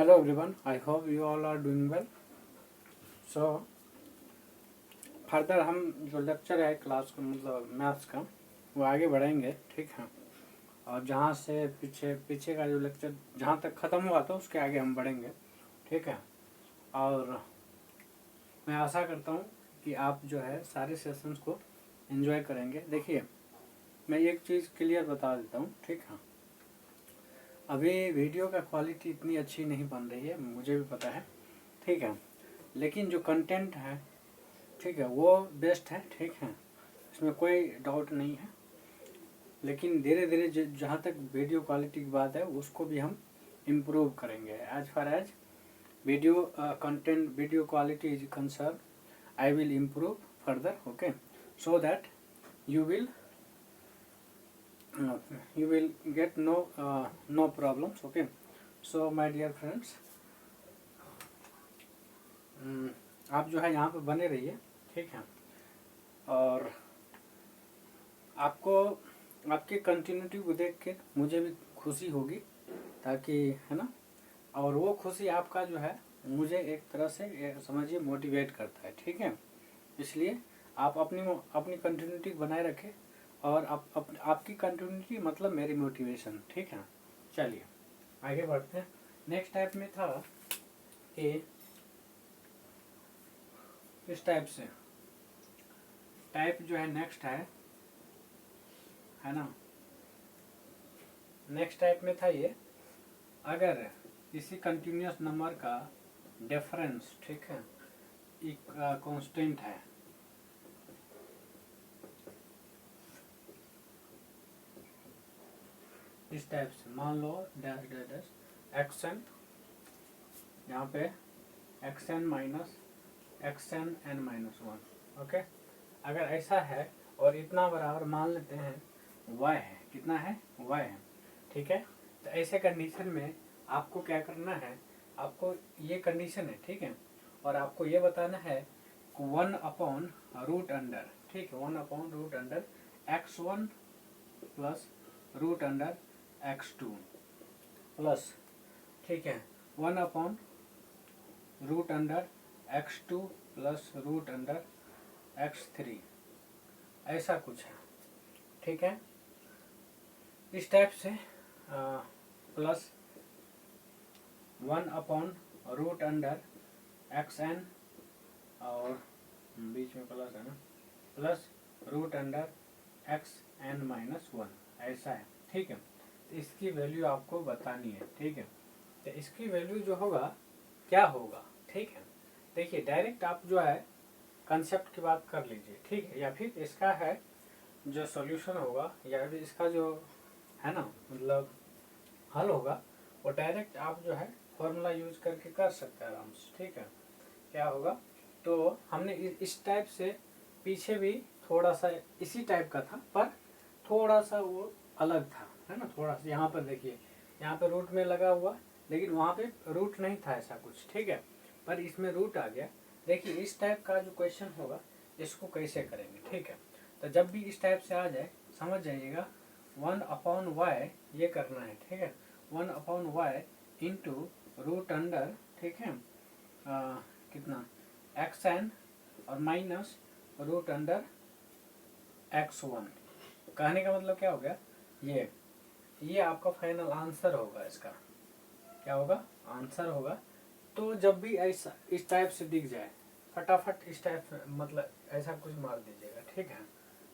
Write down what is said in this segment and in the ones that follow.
Hello everyone, I hope you all are doing well. So further हम जो lecture है class का मतलब मैथ्स का वो आगे बढ़ाएंगे, ठीक है। और जहाँ से पीछे का जो लेक्चर जहाँ तक ख़त्म हुआ था उसके आगे हम बढ़ेंगे, ठीक है। और मैं आशा करता हूँ कि आप जो है सारे सेशंस को एंजॉय करेंगे। देखिए, मैं एक चीज़ क्लियर बता देता हूँ, ठीक है। अभी वीडियो का क्वालिटी इतनी अच्छी नहीं बन रही है, मुझे भी पता है, ठीक है। लेकिन जो कंटेंट है, ठीक है, वो बेस्ट है, ठीक है, इसमें कोई डाउट नहीं है। लेकिन धीरे धीरे जहाँ तक वीडियो क्वालिटी की बात है उसको भी हम इम्प्रूव करेंगे। As far as video content video quality is concern, I will improve further, okay, so that you will get no problems, okay. So my dear friends, आप जो है यहाँ पे बने रहिए, ठीक है। और आपको आपकी कंटिन्यूटी को देख के मुझे भी खुशी होगी, ताकि है ना, और वो खुशी आपका जो है मुझे एक तरह से समझिए मोटिवेट करता है, ठीक है। इसलिए आप अपनी कंटिन्यूटी बनाए रखें, और आपकी कंटिन्यूटी मतलब मेरी मोटिवेशन, ठीक है। चलिए आगे बढ़ते हैं। नेक्स्ट टाइप में था कि इस टाइप से टाइप जो है नेक्स्ट है ना। नेक्स्ट टाइप में था ये, अगर किसी कंटिन्यूअस नंबर का डिफरेंस, ठीक है, एक कांस्टेंट है, इस टाइप से मान लो डैश डैश डैश एक्सन, यहाँ पे x n minus x n n minus one, okay. अगर ऐसा है और इतना बराबर मान लेते हैं y है, कितना है y है, ठीक है। तो ऐसे कंडीशन में आपको क्या करना है, आपको ये कंडीशन है, ठीक है, और आपको ये बताना है 1/√अंडर, ठीक है, 1/√अंडर x1 प्लस रूट अंडर x2 प्लस, ठीक है, 1/√अंडर x2 plus root under x3, ऐसा कुछ है, ठीक है। इस टाइप से प्लस 1/√अंडर xn, और बीच में प्लस है ना, plus root under xn minus one, ऐसा है, ठीक है। तो इसकी वैल्यू आपको बतानी है, ठीक है। तो इसकी वैल्यू जो होगा क्या होगा, ठीक है। देखिए, डायरेक्ट आप जो है कंसेप्ट की बात कर लीजिए, ठीक है, या फिर इसका है जो सॉल्यूशन होगा, या फिर इसका जो है ना मतलब हल होगा, वो डायरेक्ट आप जो है फॉर्मूला यूज करके कर सकते हैं आराम से, ठीक है। क्या होगा, तो हमने इस टाइप से पीछे भी थोड़ा सा इसी टाइप का था, पर थोड़ा सा वो अलग था, है ना। थोड़ा सा यहाँ पर देखिए, यहाँ पर रूट में लगा हुआ, लेकिन वहाँ पे रूट नहीं था ऐसा कुछ, ठीक है, पर इसमें रूट आ गया। देखिए, इस टाइप का जो क्वेश्चन होगा इसको कैसे करेंगे, ठीक है। तो जब भी इस टाइप से आ जाए समझ जाइएगा 1/y ये करना है, ठीक है, 1/y इंटू रूट अंडर, ठीक है, कितना xn और माइनस रूट अंडर x1। कहने का मतलब क्या हो गया, ये आपका फाइनल आंसर होगा। इसका क्या होगा, आंसर होगा। तो जब भी ऐसा इस टाइप से दिख जाए फटाफट इस टाइप मतलब ऐसा कुछ मार दीजिएगा, ठीक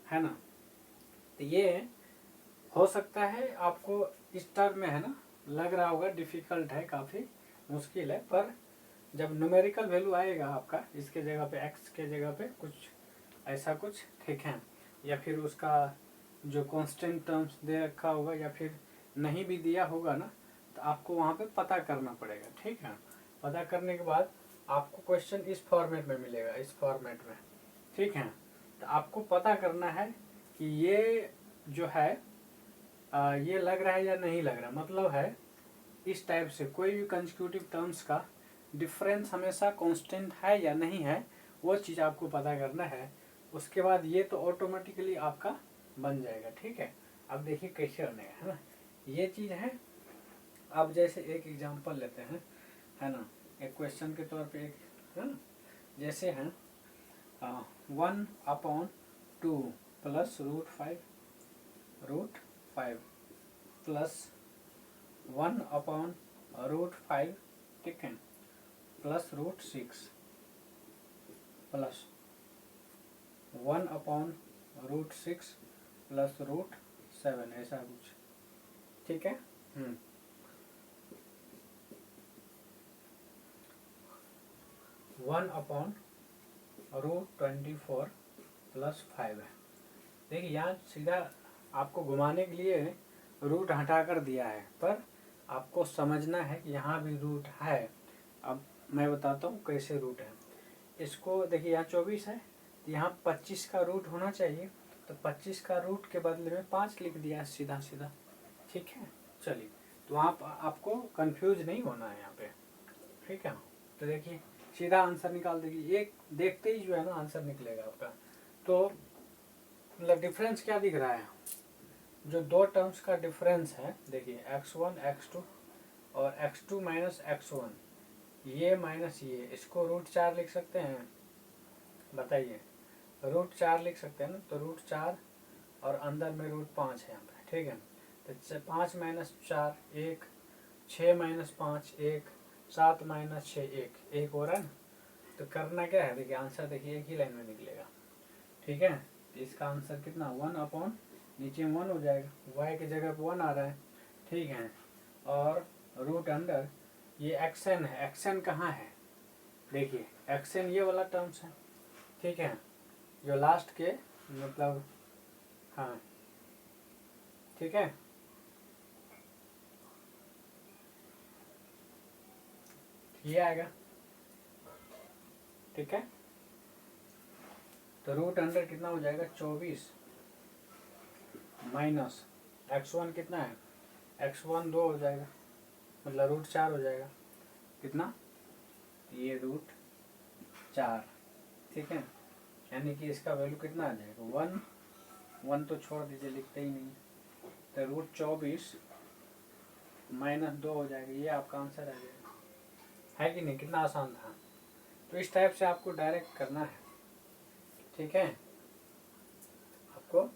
है ना। तो ये हो सकता है आपको इस टर्म में है ना लग रहा होगा डिफिकल्ट है, काफ़ी मुश्किल है, पर जब न्यूमेरिकल वैल्यू आएगा आपका इसके जगह पे x के जगह पे कुछ ऐसा कुछ, ठीक है, या फिर उसका जो कांस्टेंट टर्म्स दे रखा होगा या फिर नहीं भी दिया होगा ना, तो आपको वहाँ पे पता करना पड़ेगा, ठीक है। पता करने के बाद आपको क्वेश्चन इस फॉर्मेट में मिलेगा, इस फॉर्मेट में, ठीक है। तो आपको पता करना है कि ये जो है ये लग रहा है या नहीं लग रहा, मतलब है इस टाइप से कोई भी कंसेक्यूटिव टर्म्स का डिफरेंस हमेशा कांस्टेंट है या नहीं है, वो चीज़ आपको पता करना है। उसके बाद ये तो ऑटोमेटिकली आपका बन जाएगा, ठीक है। अब देखिए कैसे बनेगा, है ना, ये चीज़ है। अब जैसे एक एग्जांपल लेते हैं, है ना, एक क्वेश्चन के तौर पे एक है ना, जैसे है 1/2 प्लस √5 प्लस 1/√5, ठीक है, प्लस √6 प्लस 1/√6 प्लस √7, ऐसा कुछ, ठीक है। 1/√24 प्लस 5 है। देखिए यहाँ सीधा आपको घुमाने के लिए रूट हटा कर दिया है, पर आपको समझना है कि यहाँ भी रूट है। अब मैं बताता हूँ कैसे रूट है। इसको देखिए यहाँ 24 है, तो यहाँ 25 का रूट होना चाहिए, तो 25 का रूट के बदले में 5 लिख दिया सीधा सीधा, ठीक है। चलिए, तो आपको कंफ्यूज नहीं होना है यहाँ पे, ठीक है। तो देखिए सीधा आंसर निकाल देगी, एक देखते ही जो है ना आंसर निकलेगा आपका। तो मतलब डिफरेंस क्या दिख रहा है, जो दो टर्म्स का डिफरेंस है, देखिए x1 x2 और x2 माइनस x1, ये माइनस ये, इसको √4 लिख सकते हैं, बताइए, √4 लिख सकते हैं ना, तो √4 और अंदर में √5 है यहाँ पे, ठीक है। तो 5 माइनस 4 1, 6 माइनस 5 1, 7 माइनस 6 1 हो रहा है ना। तो करना क्या है, देखिए आंसर देखिए एक ही लाइन में निकलेगा, ठीक है। तो इसका आंसर कितना 1 नीचे 1 हो जाएगा, y की जगह 1 आ रहा है, ठीक है। और रूट अंडर ये xn है, xn कहाँ है, देखिए xn ये वाला टर्म्स है, ठीक है, जो लास्ट के मतलब, हाँ ठीक है, ये आएगा, ठीक है। तो रूट अंडर कितना हो जाएगा 24 माइनस x1 कितना है, x1 2 हो जाएगा, मतलब √4 हो जाएगा, कितना, ये √4, ठीक है। यानी कि इसका वैल्यू कितना आ जाएगा 1 तो छोड़ दीजिए, लिखते ही नहीं, तो √24 माइनस 2 हो जाएगा, ये आपका आंसर आ जाएगा, है कि नहीं, कितना आसान था। तो इस टाइप से आपको डायरेक्ट करना है, ठीक है। आपको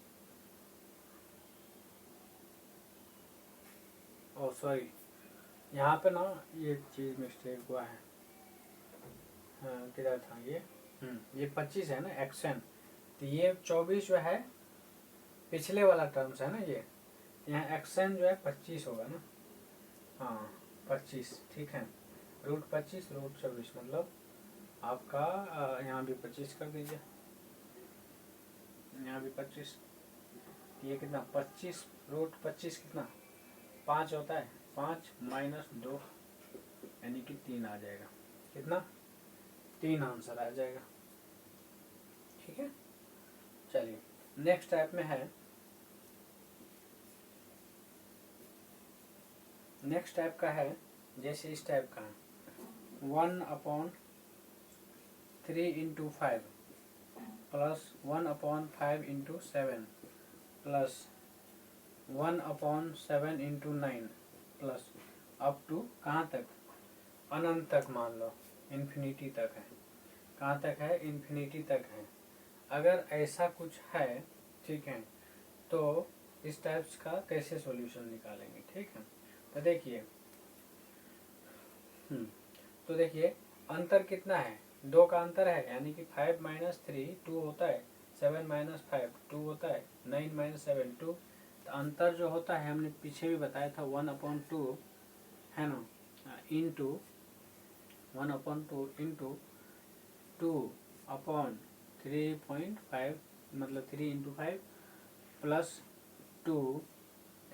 सॉरी, यहाँ पे ना ये चीज़ मिस्टेक हुआ है, हाँ किधर था ये 25 है ना एक्शन, तो ये 24 जो है पिछले वाला टर्म्स है ना, ये यहाँ एक्शन जो है 25 होगा ना, हाँ 25, ठीक है। √25 √24 मतलब आपका यहाँ भी 25 कर दीजिए, यहाँ भी 25, ये कितना 25 √25 कितना 5 होता है, 5 माइनस 2 यानी कि 3 आ जाएगा, कितना 3 आंसर आ जाएगा, ठीक है। चलिए नेक्स्ट टाइप में है, नेक्स्ट टाइप का है, जैसे इस टाइप का है 1/3 into 5 plus 1/5 into 7 plus 1/7 into 9 plus up to कहाँ तक, अनंत तक, मान लो इन्फिनिटी तक है, कहाँ तक है, इन्फिनिटी तक है। अगर ऐसा कुछ है, ठीक है, तो इस टाइप्स का कैसे सॉल्यूशन निकालेंगे, ठीक है। तो देखिए तो देखिए अंतर कितना है, 2 का अंतर है, यानी कि 5 माइनस 3 2 होता है, 7 माइनस 5 2 होता है, 9 माइनस 7 2। तो अंतर जो होता है हमने पीछे भी बताया था 1/2 है ना, इंटू 1/2 इंटू 2/3.5 मतलब 3 इंटू 5 प्लस 2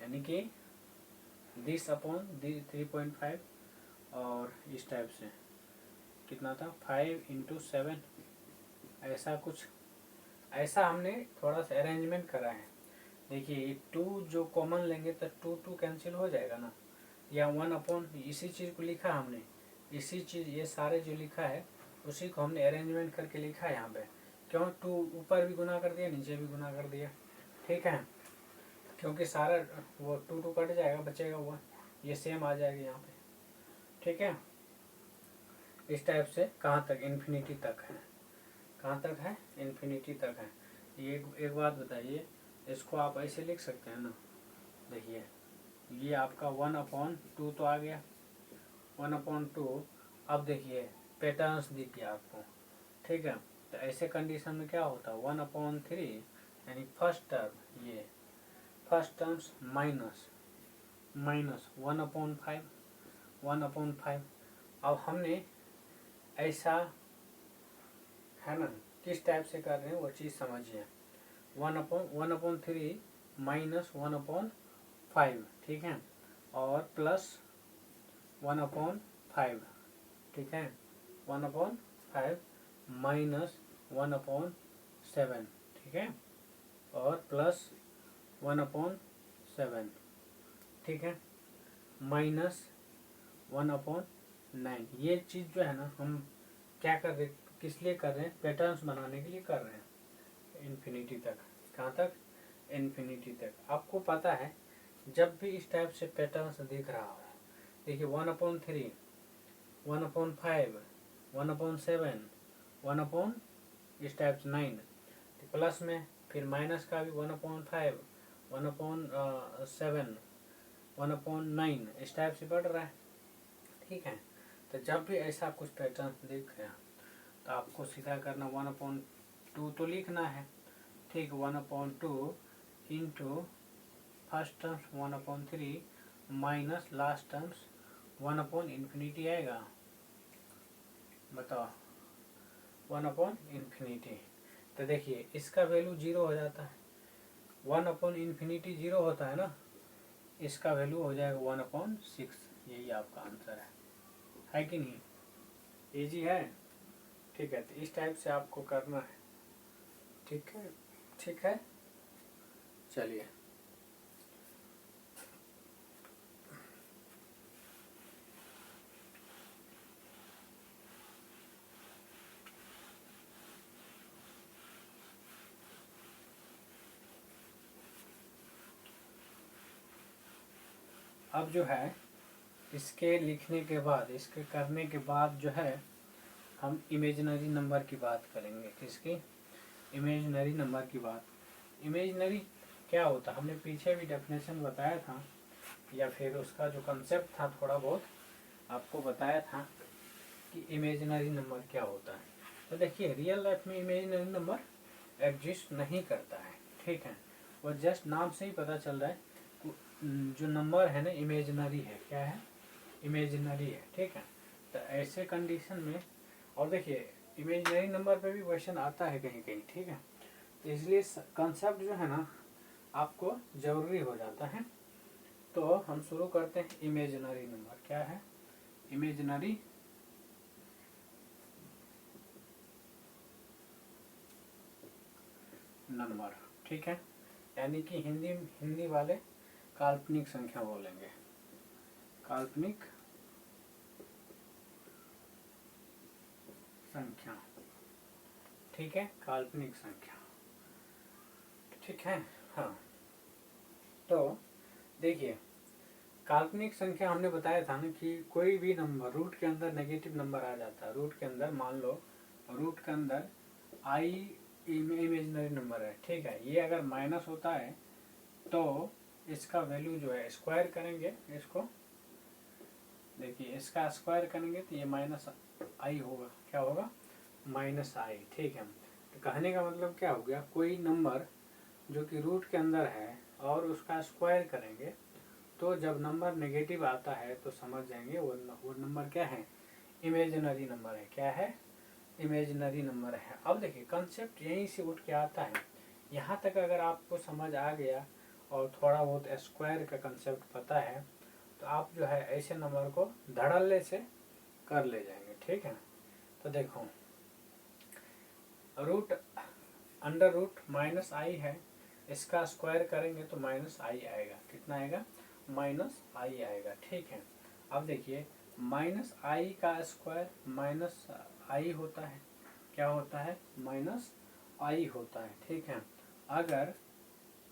यानी कि दिस अपॉन 3.5, और इस टाइप से कितना था 5 इंटू 7, ऐसा कुछ, ऐसा हमने थोड़ा सा अरेंजमेंट करा है। देखिए 2 जो कॉमन लेंगे तो 2 कैंसिल हो जाएगा ना, या 1 इसी चीज़ को लिखा हमने, इसी चीज़ ये सारे जो लिखा है उसी को हमने अरेंजमेंट करके लिखा है यहाँ पे, क्यों 2 ऊपर भी गुना कर दिया नीचे भी गुना कर दिया, ठीक है, क्योंकि सारा वो 2 कट जाएगा, बचेगा 1, ये सेम आ जाएगा यहाँ पे, ठीक है। इस टाइप से कहाँ तक, इन्फिनिटी तक है। कहाँ तक है, इन्फिनिटी तक है। ये एक बात बताइए, इसको आप ऐसे लिख सकते हैं ना, देखिए ये आपका 1/2 तो आ गया, 1/2। अब देखिए पैटर्न्स दिख गया आपको, ठीक है। तो ऐसे कंडीशन में क्या होता है, 1/3 यानी फर्स्ट टर्म, ये फर्स्ट टर्म्स माइनस 1/5। अब हमने ऐसा है ना, किस टाइप से कर रहे हैं वो चीज़ समझिए। 1/3 माइनस 1/5, ठीक है, और प्लस 1/5, ठीक है, 1/5 माइनस 1/7, ठीक है, और प्लस 1/7, ठीक है, माइनस 1/9। ये चीज़ जो है ना, हम क्या कर रहे, किस लिए कर रहे हैं, पैटर्न्स बनाने के लिए कर रहे हैं, इन्फिनिटी तक। कहाँ तक, इन्फिनिटी तक। आपको पता है जब भी इस टाइप से पैटर्न्स दिख रहा हो, देखिए 1/3, 1/5, 1/7, 1 इस टाइप से 9, प्लस में फिर माइनस का भी 1/5, 1/7, 1/9 इस टाइप से बढ़ रहा है, ठीक है। तो जब भी ऐसा कुछ पैटर्न दिख गया तो आपको सीधा करना 1/2 तो लिखना है, ठीक, 1/2 into first terms 1/3 minus last terms 1/∞ आएगा, बताओ 1/∞। तो देखिए इसका वैल्यू 0 हो जाता है, 1/∞ 0 होता है ना, इसका वैल्यू हो जाएगा 1/6। यही आपका आंसर है कि नहीं, इजी है, ठीक है। तो इस टाइप से आपको करना है, ठीक है, ठीक है। चलिए अब जो है इसके लिखने के बाद, इसके करने के बाद जो है हम इमेजिनरी नंबर की बात करेंगे। किसकी, इमेजिनरी नंबर की बात। इमेजिनरी क्या होता है, हमने पीछे भी डेफिनेशन बताया था, या फिर उसका जो कंसेप्ट था थोड़ा बहुत आपको बताया था कि इमेजिनरी नंबर क्या होता है। तो देखिए रियल लाइफ में इमेजिनरी नंबर एग्जिस्ट नहीं करता है, ठीक है। वो जस्ट नाम से ही पता चल रहा है जो नंबर है ना इमेजिनरी है, क्या है, इमेजिनरी है, ठीक है। तो ऐसे कंडीशन में, और देखिए इमेजिनरी नंबर पे भी क्वेश्चन आता है कहीं कहीं, ठीक है। तो इसलिए कंसेप्ट जो है ना आपको जरूरी हो जाता है। तो हम शुरू करते हैं, इमेजिनरी नंबर क्या है, इमेजिनरी नंबर, ठीक है। यानी कि हिंदी वाले काल्पनिक संख्या बोलेंगे, काल्पनिक संख्या, ठीक है, काल्पनिक संख्या, ठीक है। हाँ, तो देखिए काल्पनिक संख्या हमने बताया था ना कि कोई भी नंबर रूट के अंदर नेगेटिव नंबर आ जाता है। रूट के अंदर मान लो रूट के अंदर आई इमेजिनरी नंबर है, ठीक है। ये अगर माइनस होता है तो इसका वैल्यू जो है स्क्वायर करेंगे इसको, देखिए इसका स्क्वायर करेंगे तो ये माइनस आई होगा, क्या होगा, माइनस आई, ठीक है। तो कहने का मतलब क्या हो गया, कोई नंबर जो कि रूट के अंदर है और उसका स्क्वायर करेंगे तो जब नंबर नेगेटिव आता है तो समझ जाएंगे वो नंबर क्या है, इमेजिनरी नंबर है, क्या है, इमेजिनरी नंबर है। अब देखिए कंसेप्ट यहीं से उठ के आता है। यहाँ तक अगर आपको समझ आ गया और थोड़ा बहुत स्क्वायर का कंसेप्ट पता है तो आप जो है ऐसे नंबर को धड़ल्ले से कर ले जाएंगे, ठीक है। तो देखो रूट अंडर रूट माइनस आई है, इसका स्क्वायर करेंगे तो माइनस आई आएगा, कितना आएगा, माइनस आई आएगा, ठीक है। अब देखिए माइनस आई का स्क्वायर माइनस आई होता है, क्या होता है, माइनस आई होता है, ठीक है। अगर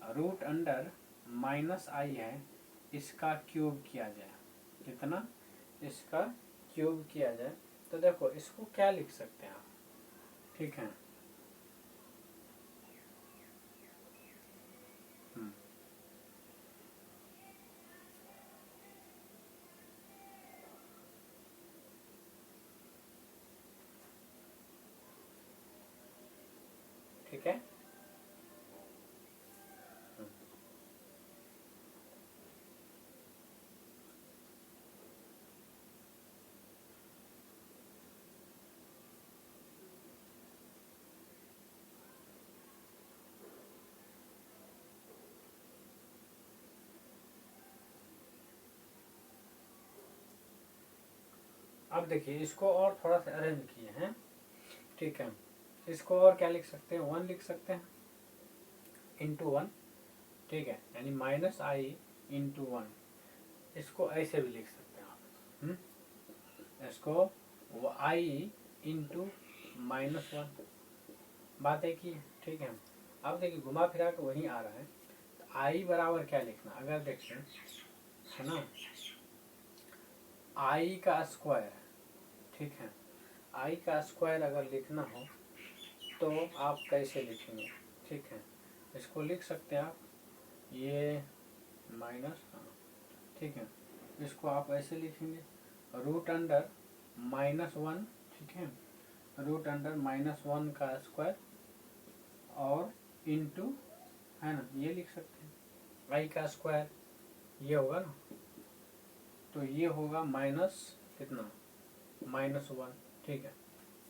रूट अंडर माइनस आई है, इसका क्यूब किया जाए, कितना, इसका क्यूब किया जाए तो देखो इसको क्या लिख सकते हैं आप, ठीक है। ठीक है। अब देखिए इसको और थोड़ा सा अरेंज किए हैं, ठीक है। इसको और क्या लिख सकते हैं, 1 लिख सकते हैं इंटू 1, ठीक है, यानी माइनस आई इंटू 1। इसको ऐसे भी लिख सकते हैं आप, इसको आई इंटू -1, बात है कि, ठीक है। अब देखिए घुमा फिरा के वहीं आ रहा है, तो आई बराबर क्या लिखना, अगर देखें, है ना, आई का स्क्वायर, ठीक है, आई का स्क्वायर अगर लिखना हो तो आप कैसे लिखेंगे, ठीक है। इसको लिख सकते हैं आप, ये माइनस, हाँ ठीक है, इसको आप ऐसे लिखेंगे रूट अंडर -1, ठीक है, रूट अंडर -1 का स्क्वायर और इंटू, है ना, ये लिख सकते हैं आई का स्क्वायर, ये होगा ना, तो ये होगा माइनस कितना, -1, ठीक है।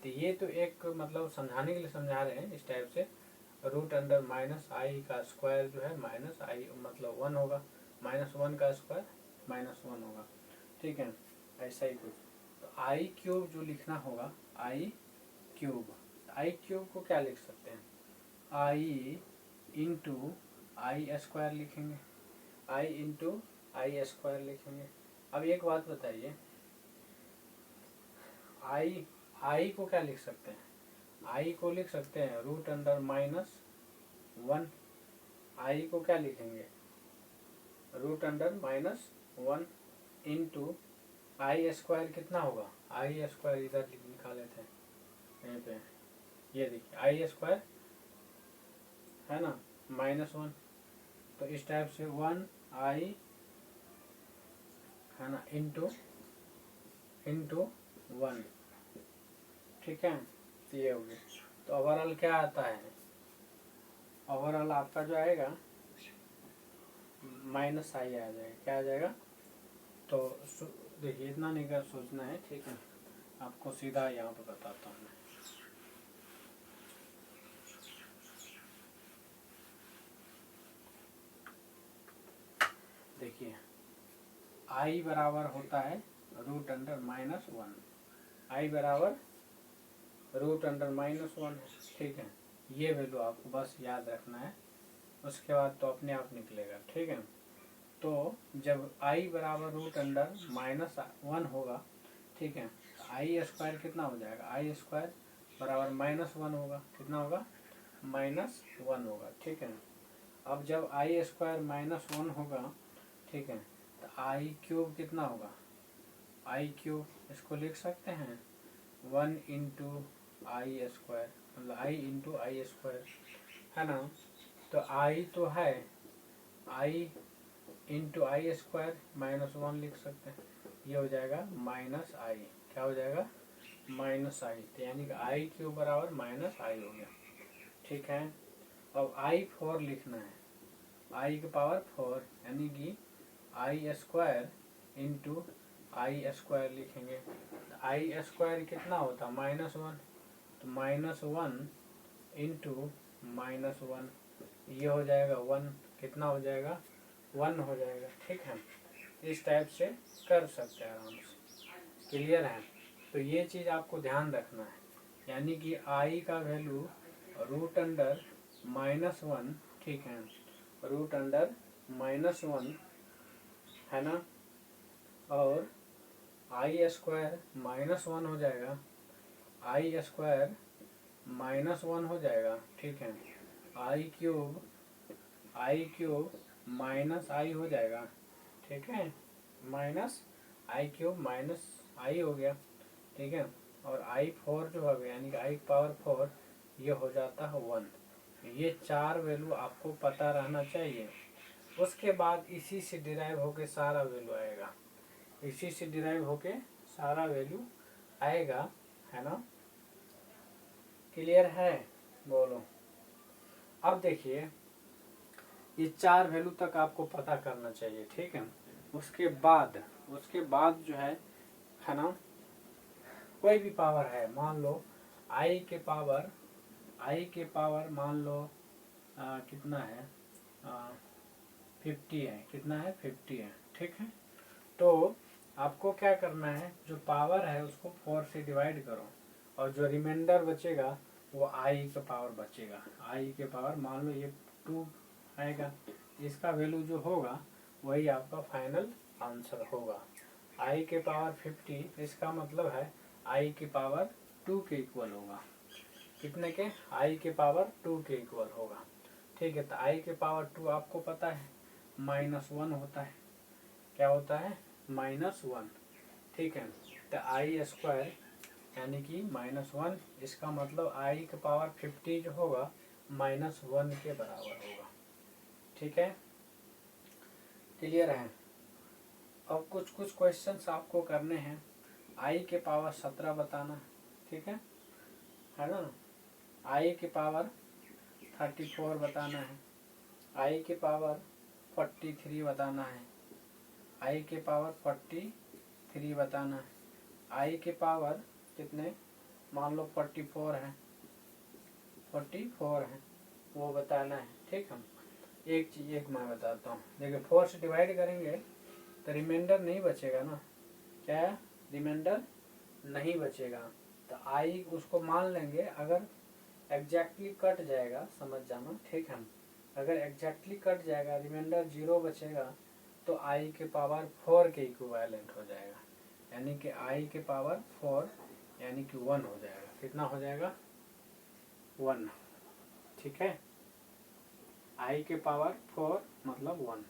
तो ये तो एक मतलब समझाने के लिए समझा रहे हैं इस टाइप से, रूट अंडर माइनस आई का स्क्वायर जो है माइनस आई मतलब 1 होगा, -1 का स्क्वायर -1 होगा, ठीक है, ऐसा ही कुछ। तो आई क्यूब जो लिखना होगा, आई क्यूब, आई क्यूब को क्या लिख सकते हैं, आई इंटू आई स्क्वायर लिखेंगे, आई इंटू आई स्क्वायर लिखेंगे। अब एक बात बताइए, आई को क्या लिख सकते हैं, आई को लिख सकते हैं रूट अंडर -1, आई को क्या लिखेंगे, रूट अंडर -1 इंटू आई स्क्वायर कितना होगा, आई स्क्वायर इधर निकाले थे यहीं पे, ये देखिए आई स्क्वायर है ना -1, तो इस टाइप से 1 आई, है ना, इंटू 1, ठीक है। तो ये हो गया, तो ओवरऑल क्या आता है, ओवरऑल आपका जो आएगा माइनस आई आ जाएगा, क्या आ जाएगा, तो देखिए इतना नहीं कर सोचना है, ठीक है, आपको सीधा यहाँ पर बताता हूँ मैं। देखिए आई बराबर होता है रूट अंडर -1, आई बराबर रूट अंडर -1, ठीक है, ये वैल्यू आपको बस याद रखना है, उसके बाद तो अपने आप निकलेगा, ठीक है। तो जब आई बराबर रूट अंडर -1 होगा, ठीक है, तो आई स्क्वायर कितना हो जाएगा, आई स्क्वायर बराबर -1 होगा, कितना होगा, -1 होगा, ठीक है। अब जब आई स्क्वायर -1 होगा, ठीक है, तो आई क्यूब कितना होगा, आई क्यूब इसको लिख सकते हैं 1 इंटू आई स्क्वायर, मतलब आई इंटू आई स्क्वायर, है ना। तो आई तो है, आई इंटू आई स्क्वायर -1 लिख सकते हैं, ये हो जाएगा माइनस आई, क्या हो जाएगा, माइनस आई, तो यानी कि आई क्यूब बराबर -आई हो गया, ठीक है। अब I4 लिखना है, आई की पावर 4, यानी कि आई स्क्वायर इंटू आई स्क्वायर लिखेंगे, आई स्क्वायर कितना होता है -1, तो -1 इंटू -1, ये हो जाएगा 1, कितना हो जाएगा 1 हो जाएगा, ठीक है। इस टाइप से कर सकते हैं आराम से, क्लियर है। तो ये चीज़ आपको ध्यान रखना है, यानी कि आई का वैल्यू रूट अंडर -1, ठीक है, रूट अंडर -1, है ना, और आई स्क्वायर -1 हो जाएगा, आई स्क्वायर -1 हो जाएगा, ठीक है, आई क्यूब माइनस आई हो जाएगा, ठीक है, माइनस आई क्यूब माइनस आई हो गया, ठीक है। और I4 जो है यानी कि I⁴ ये हो जाता है 1। ये 4 वैल्यू आपको पता रहना चाहिए। उसके बाद इसी से डिराइव होके सारा वैल्यू आएगा, इसी से डिराइव होके सारा वैल्यू आएगा, है ना। क्लियर है? बोलो। अब देखिए ये 4 वैल्यू तक आपको पता करना चाहिए, ठीक है। उसके बाद जो है ना, कोई भी पावर है, मान लो आई के पावर मान लो कितना है 50 है, कितना है 50 है, ठीक है। तो आपको क्या करना है, जो पावर है उसको 4 से डिवाइड करो और जो रिमाइंडर बचेगा वो आई का पावर बचेगा। आई के पावर मान लो ये 2 आएगा, इसका वैल्यू जो होगा वही आपका फाइनल आंसर होगा। आई के पावर 50, इसका मतलब है आई के पावर 2 के इक्वल होगा। कितने के? आई के पावर 2 के इक्वल होगा, ठीक है। तो आई के पावर 2 आपको पता है -1 होता है। क्या होता है? -1, ठीक है। तो I² यानी कि -1, इसका मतलब आई के पावर 50 जो होगा -1 के बराबर होगा, ठीक है। क्लियर है? अब कुछ क्वेश्चंस आपको करने हैं। आई के पावर 17 बताना है, ठीक है ना। आई के पावर 34 बताना है, आई के पावर 43 बताना है, आई के पावर 43 बताना है, आई के पावर कितने, मान लो 44 है, 44 है, वो बताना है, ठीक है। एक चीज एक मैं बताता हूँ, देखिए 4 से डिवाइड करेंगे तो रिमाइंडर नहीं बचेगा ना, क्या रिमाइंडर नहीं बचेगा। तो आई उसको मान लेंगे, अगर एग्जैक्टली कट जाएगा, समझ जाना, ठीक है। अगर एग्जैक्टली कट जाएगा, रिमाइंडर 0 बचेगा, तो आई के पावर 4 के इक्विवेलेंट हो जाएगा, यानी कि आई के पावर 4 यानी कि 1 हो जाएगा। कितना हो जाएगा? 1, ठीक है। आई के पावर 4 मतलब 1,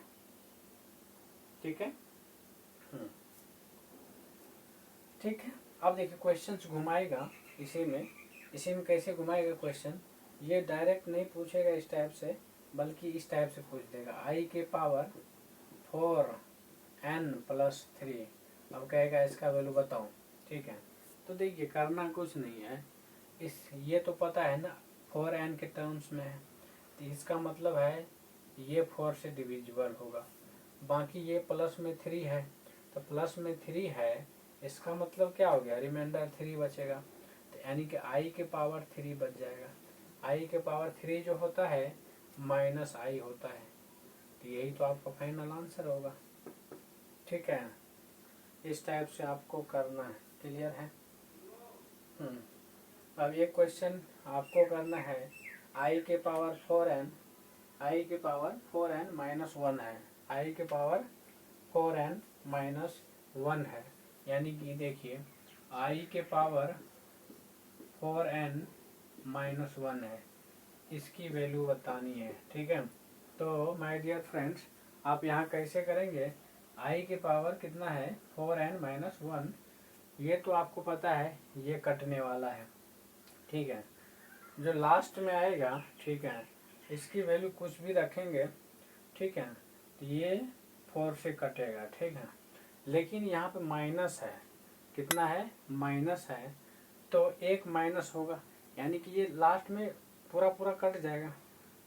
ठीक है। ठीक है। अब देखिए क्वेश्चंस घुमाएगा इसी में कैसे घुमाएगा क्वेश्चन, ये डायरेक्ट नहीं पूछेगा इस टाइप से, बल्कि इस टाइप से पूछ देगा आई के पावर 4n+3। अब कहेगा इसका वैल्यू बताओ, ठीक है। तो देखिए करना कुछ नहीं है, ये तो पता है ना 4n के टर्म्स में है, तो इसका मतलब है ये 4 से डिविजिबल होगा। बाकी ये प्लस में 3 है, तो प्लस में 3 है, इसका मतलब क्या हो गया, रिमाइंडर 3 बचेगा, तो यानी कि आई के पावर 3 बच जाएगा। आई के पावर 3 जो होता है -i होता है, तो यही तो आपका फाइनल आंसर होगा, ठीक है। इस टाइप से आपको करना है। क्लियर है? अब एक क्वेश्चन आपको करना है, आई के पावर 4n, आई के पावर 4n -1 है, आई के पावर 4n -1 है, यानी कि देखिए आई के पावर 4n -1 है, इसकी वैल्यू बतानी है, ठीक है। तो माय डियर फ्रेंड्स, आप यहाँ कैसे करेंगे, आई के पावर कितना है 4n -1, ये तो आपको पता है ये कटने वाला है, ठीक है। जो लास्ट में आएगा, ठीक है, इसकी वैल्यू कुछ भी रखेंगे, ठीक है, तो ये 4 से कटेगा, ठीक है। लेकिन यहाँ पे माइनस है, कितना है, माइनस है, तो एक माइनस होगा, यानी कि ये लास्ट में पूरा कट जाएगा,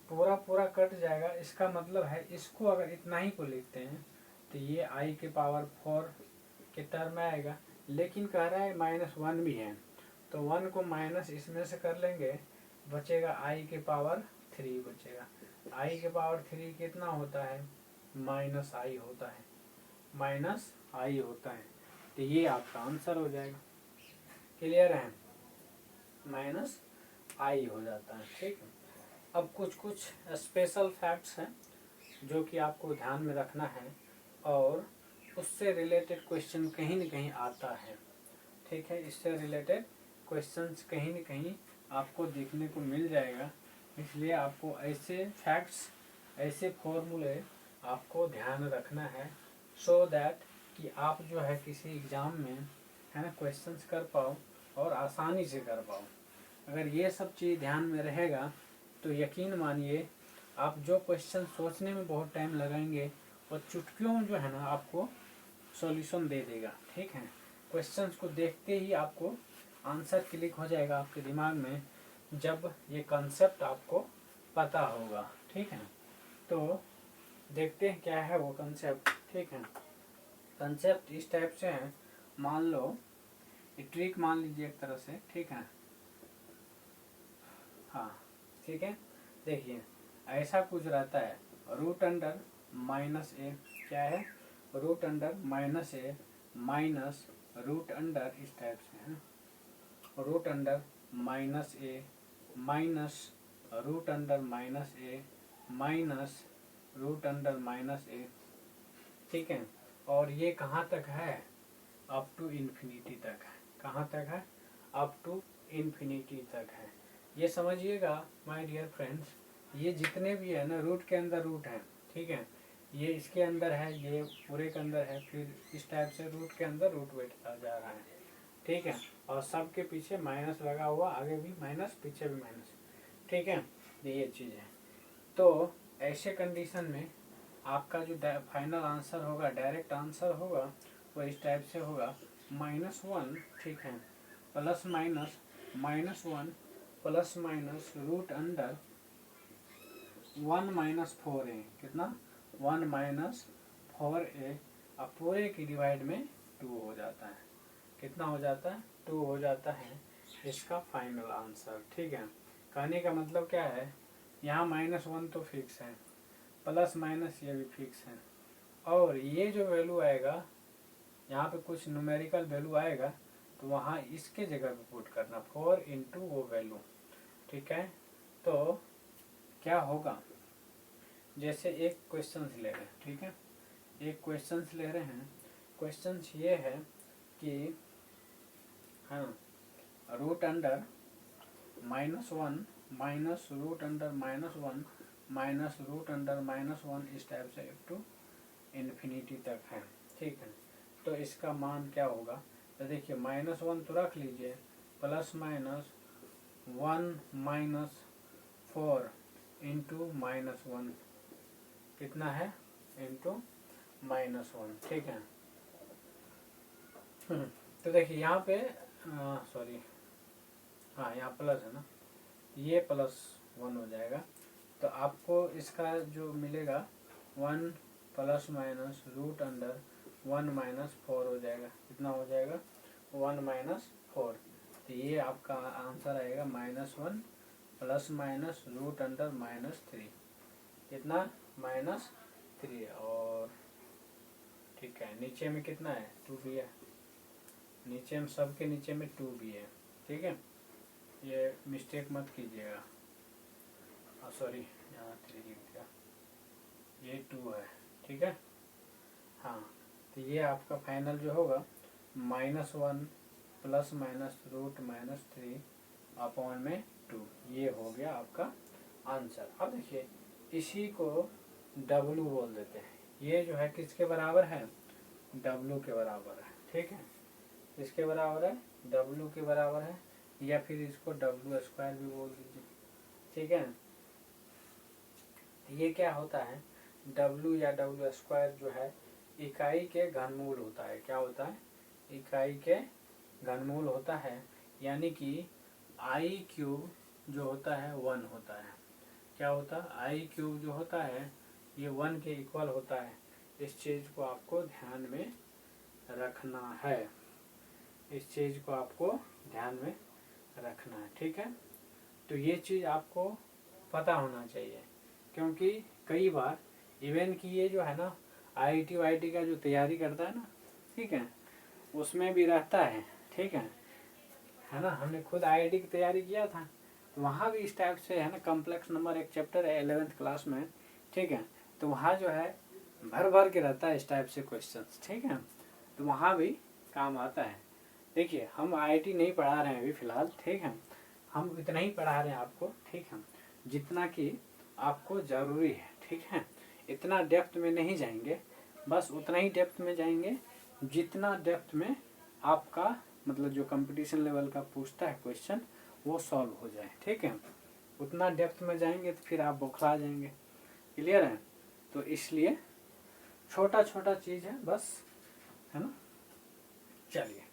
पूरा कट जाएगा। इसका मतलब है इसको अगर इतना ही को लिखते हैं तो ये आई के पावर 4 के टर्म में आएगा, लेकिन कह रहा है -1 भी है, तो 1 को माइनस इसमें से कर लेंगे, बचेगा आई के पावर 3 बचेगा। आई के पावर 3 कितना होता है, -i होता है, -i होता है, तो ये आपका आंसर हो जाएगा। क्लियर है? -i हो जाता है, ठीक है। अब कुछ स्पेशल फैक्ट्स हैं जो कि आपको ध्यान में रखना है, और उससे रिलेटेड क्वेश्चन कहीं न कहीं आता है, ठीक है। इससे रिलेटेड क्वेश्चंस कहीं न कहीं आपको देखने को मिल जाएगा, इसलिए आपको ऐसे फैक्ट्स, ऐसे फॉर्मूले आपको ध्यान रखना है, सो दैट कि आप जो है किसी एग्ज़ाम में, है ना, क्वेश्चंस कर पाओ और आसानी से कर पाओ। अगर ये सब चीज़ ध्यान में रहेगा तो यकीन मानिए आप जो क्वेश्चन सोचने में बहुत टाइम लगाएंगे वो चुटकियों में जो है ना आपको सॉल्यूशन दे देगा। ठीक है, क्वेश्चंस को देखते ही आपको आंसर क्लिक हो जाएगा आपके दिमाग में, जब ये कंसेप्ट आपको पता होगा। ठीक है, तो देखते हैं क्या है वो कंसेप्ट। ठीक है, कंसेप्ट इस टाइप से है, मान लो ट्रिक मान लीजिए एक तरह से। ठीक है, हाँ ठीक है, देखिए ऐसा कुछ रहता है, रूट अंडर माइनस ए, क्या है, रूट अंडर माइनस ए माइनस रूट अंडर, इस टाइप से है, रूट अंडर माइनस ए माइनस रूट अंडर माइनस ए माइनस रूट अंडर माइनस ए। ठीक है, और ये कहाँ तक है, अप टू इन्फिनिटी तक है। कहाँ तक है, अप टू इन्फिनिटी तक है। ये समझिएगा माय डियर फ्रेंड्स, ये जितने भी है ना रूट के अंदर रूट है। ठीक है, ये इसके अंदर है, ये पूरे के अंदर है, फिर इस टाइप से रूट के अंदर रूट बैठता जा रहा है। ठीक है, और सब के पीछे माइनस लगा हुआ, आगे भी माइनस पीछे भी माइनस। ठीक है, ये चीज़ है। तो ऐसे कंडीशन में आपका जो फाइनल आंसर होगा, डायरेक्ट आंसर होगा, वो इस टाइप से होगा -1। ठीक है, plus minus -1 plus minus root under 1 minus 4a, कितना 1 माइनस 4a, अब पूरे की डिवाइड में 2 हो जाता है। कितना हो जाता है, 2 हो जाता है इसका फाइनल आंसर। ठीक है, कहने का मतलब क्या है, यहाँ -1 तो फिक्स है, प्लस माइनस ये भी फिक्स है, और ये जो वैल्यू आएगा यहाँ पे कुछ न्यूमेरिकल वैल्यू आएगा तो वहाँ इसके जगह पे पुट करना 4 इंटू वो वैल्यू। ठीक है, तो क्या होगा, जैसे एक क्वेश्चन ले रहे हैं। ठीक है, एक क्वेश्चन ले रहे हैं, क्वेश्चन ये है कि हाँ root under -1 minus root under -1 minus root under -1 इस टाइप से अप टू इन्फिनिटी तक है। ठीक है, तो इसका मान क्या होगा, तो देखिए -1 तो रख लीजिए, प्लस माइनस 1 माइनस 4 इंटू -1, कितना है, इंटू -1। ठीक है, तो देखिए यहाँ पे सॉरी, हाँ यहाँ प्लस है ना, ये +1 हो जाएगा, तो आपको इसका जो मिलेगा 1 plus minus root under 1 minus 4 हो जाएगा। कितना हो जाएगा, 1 माइनस 4, तो ये आपका आंसर आएगा -1 प्लस माइनस रूट अंडर -3, कितना -3, और ठीक है नीचे में कितना है, 2 भी है, नीचे में सबके नीचे में 2 भी है। ठीक है, ये मिस्टेक मत कीजिएगा, सॉरी यहाँ 3 लिख दिया, ये 2 है। ठीक है, हाँ तो ये आपका फाइनल जो होगा -1 प्लस माइनस रूट -3 अपॉन में 2, ये हो गया आपका आंसर। अब देखिए इसी को W बोल देते हैं, ये जो है किसके बराबर है, W के बराबर है। ठीक है, किसके बराबर है, W के बराबर है, या फिर इसको W² भी बोल दीजिए। ठीक है, ये क्या होता है, W या W² जो है इकाई के घनमूल होता है। क्या होता है, इकाई के घनमूल होता है, यानी कि I³ जो होता है 1 होता है। क्या होता है, I³ जो होता है ये 1 के इक्वल होता है। इस चीज़ को आपको ध्यान में रखना है, इस चीज़ को आपको ध्यान में रखना है। ठीक है, तो ये चीज़ आपको पता होना चाहिए, क्योंकि कई बार इवन कि ये जो है ना IIT वाईटी का जो तैयारी करता है ना, ठीक है, उसमें भी रहता है। ठीक है ना, हमने खुद IIT की तैयारी किया था, तो वहाँ भी इस टाइप से है ना, कॉम्प्लेक्स नंबर एक चैप्टर है 11th क्लास में। ठीक है, तो वहाँ जो है भर भर के रहता है इस टाइप से क्वेश्चंस। ठीक है, तो वहाँ भी काम आता है। देखिए हम IIT नहीं पढ़ा रहे हैं अभी फ़िलहाल। ठीक है, हम इतना ही पढ़ा रहे हैं आपको। ठीक है, जितना कि आपको ज़रूरी है। ठीक है, इतना डेप्थ में नहीं जाएंगे, बस उतना ही डेप्थ में जाएंगे जितना डेप्थ में आपका मतलब जो कंपटीशन लेवल का पूछता है क्वेश्चन वो सॉल्व हो जाए। ठीक है, उतना डेप्थ में जाएंगे तो फिर आप बौखला जाएंगे। क्लियर है? तो इसलिए छोटा छोटा चीज़ है बस, है ना। चलिए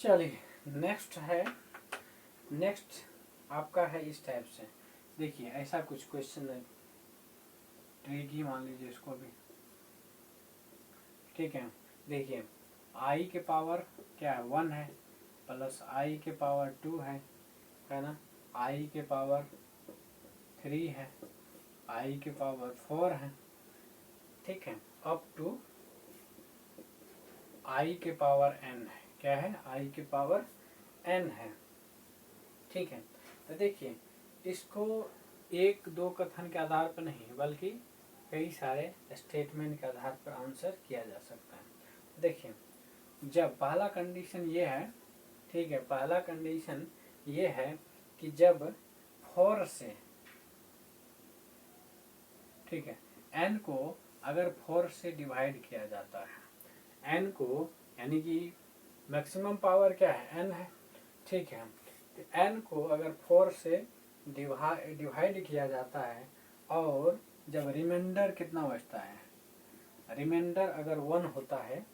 चलिए नेक्स्ट आपका है इस टाइप से। देखिए ऐसा कुछ क्वेश्चन है, ट्रिकी मान लीजिए इसको भी। ठीक है, देखिए आई के पावर क्या है 1 है, प्लस आई के पावर 2 है ना, आई के पावर 3 है, आई के पावर 4 है। ठीक है, अप टू आई के पावर n है। क्या है? आई के पावर n है। ठीक है, तो देखिए इसको एक दो कथन के आधार पर नहीं बल्कि कई सारे स्टेटमेंट के आधार पर आंसर किया जा सकता है। देखिए जब पहला कंडीशन ये है, ठीक है, पहला कंडीशन ये है कि जब 4 से, ठीक है, n को अगर 4 से डिवाइड किया जाता है, n को यानी कि मैक्सिमम पावर क्या है n है। ठीक है, तो n को अगर 4 से डिवाइड किया जाता है और जब रिमाइंडर कितना बचता है, रिमाइंडर अगर 1 होता है,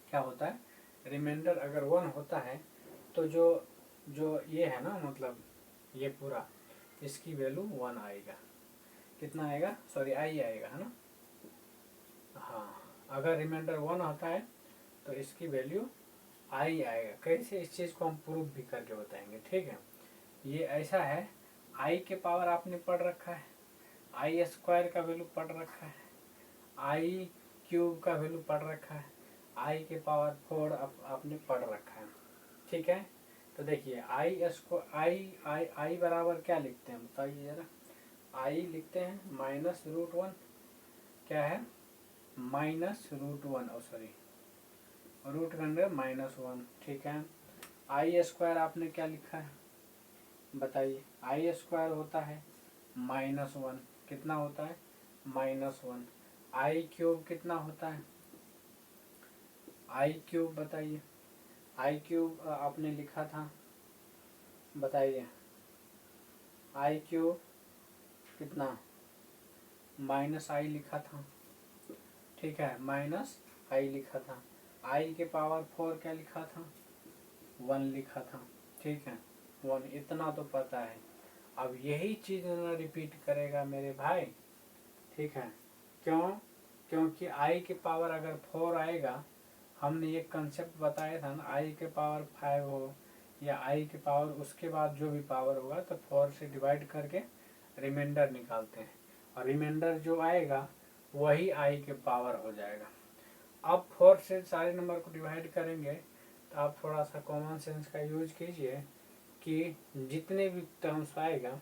क्या होता है, रिमाइंडर अगर 1 होता है तो जो ये है ना, मतलब ये पूरा इसकी वैल्यू 1 आएगा। कितना आएगा? सॉरी आई आएगा, है ना। हाँ, अगर रिमाइंडर 1 होता है तो इसकी वैल्यू आई आएगा। कैसे? इस चीज़ को हम प्रूव भी करके बताएंगे। ठीक है, ये ऐसा है, आई के पावर आपने पढ़ रखा है, आई स्क्वायर का वैल्यू पढ़ रखा है, आई क्यूब का वैल्यू पढ़ रखा है, आई के पावर 4 आपने पढ़ रखा है। ठीक है, तो देखिए आई बराबर क्या लिखते हैं बताइए जरा। आई लिखते हैं -√1, क्या है, -√1, सॉरी रूट के अंदर -1। ठीक है, आई स्क्वायर आपने क्या लिखा है बताइए। आई स्क्वायर होता है -1, कितना होता है -1। आई क्यूब कितना होता है, आई क्यूब बताइए, आई क्यूब आपने लिखा था, बताइए आई क्यूब कितना, -i लिखा था। ठीक है, -i लिखा था। आई के पावर 4 क्या लिखा था, 1 लिखा था। ठीक है, 1, इतना तो पता है। अब यही चीज़ ना रिपीट करेगा मेरे भाई। ठीक है, क्यों? क्योंकि आई के पावर अगर 4 आएगा, हमने ये कंसेप्ट बताया था ना, आई के पावर 5 हो या आई के पावर उसके बाद जो भी पावर होगा तो 4 से डिवाइड करके रिमाइंडर निकालते हैं, और रिमाइंडर जो आएगा वही आई के पावर हो जाएगा। अब 4 से सारे नंबर को डिवाइड करेंगे तो आप थोड़ा सा कॉमन सेंस का यूज कीजिए कि जितने भी टर्म्स आएगा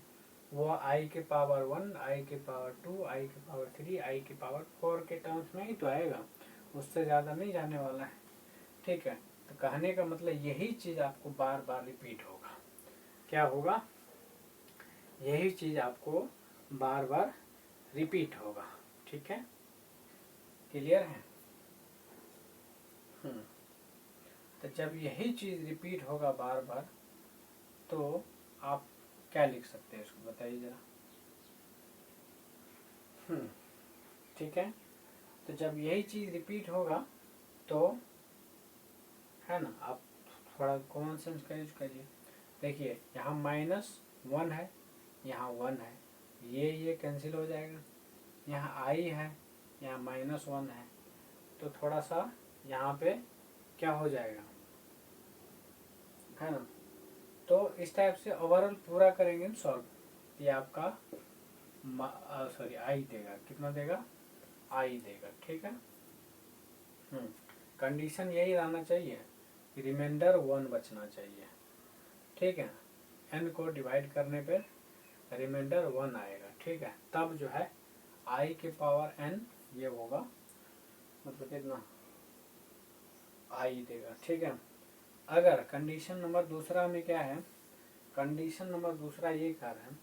वो आई के पावर 1, आई के पावर 2, आई के पावर 3, आई के पावर 4 के टर्म्स में ही तो आएगा, उससे ज़्यादा नहीं जाने वाला है। ठीक है, तो कहने का मतलब यही चीज़ आपको बार बार रिपीट होगा। क्या होगा? यही चीज़ आपको बार बार रिपीट होगा। ठीक है, क्लियर है? तो जब यही चीज़ रिपीट होगा बार बार तो आप क्या लिख सकते हैं इसको बताइए जरा। ठीक है, तो जब यही चीज़ रिपीट होगा तो, है ना, आप थोड़ा कॉमन सेंस का यूज करिए। देखिए यहाँ -1 है, यहाँ 1 है, ये कैंसिल हो जाएगा। यहाँ आई है, यहाँ -1 है, तो थोड़ा सा यहाँ पे क्या हो जाएगा, है ना। तो इस टाइप से ओवरऑल पूरा करेंगे सॉल्व, ये आपका सॉरी आई देगा, कितना देगा, आई देगा। ठीक है, कंडीशन यही रहना चाहिए कि रिमाइंडर 1 बचना चाहिए। ठीक है, n को डिवाइड करने पे रिमाइंडर 1 आएगा। ठीक है, तब जो है आई के पावर n ये होगा, मतलब कितना आई देगा। ठीक है, अगर कंडीशन नंबर दूसरा में क्या है, कंडीशन नंबर दूसरा ये कह रहा है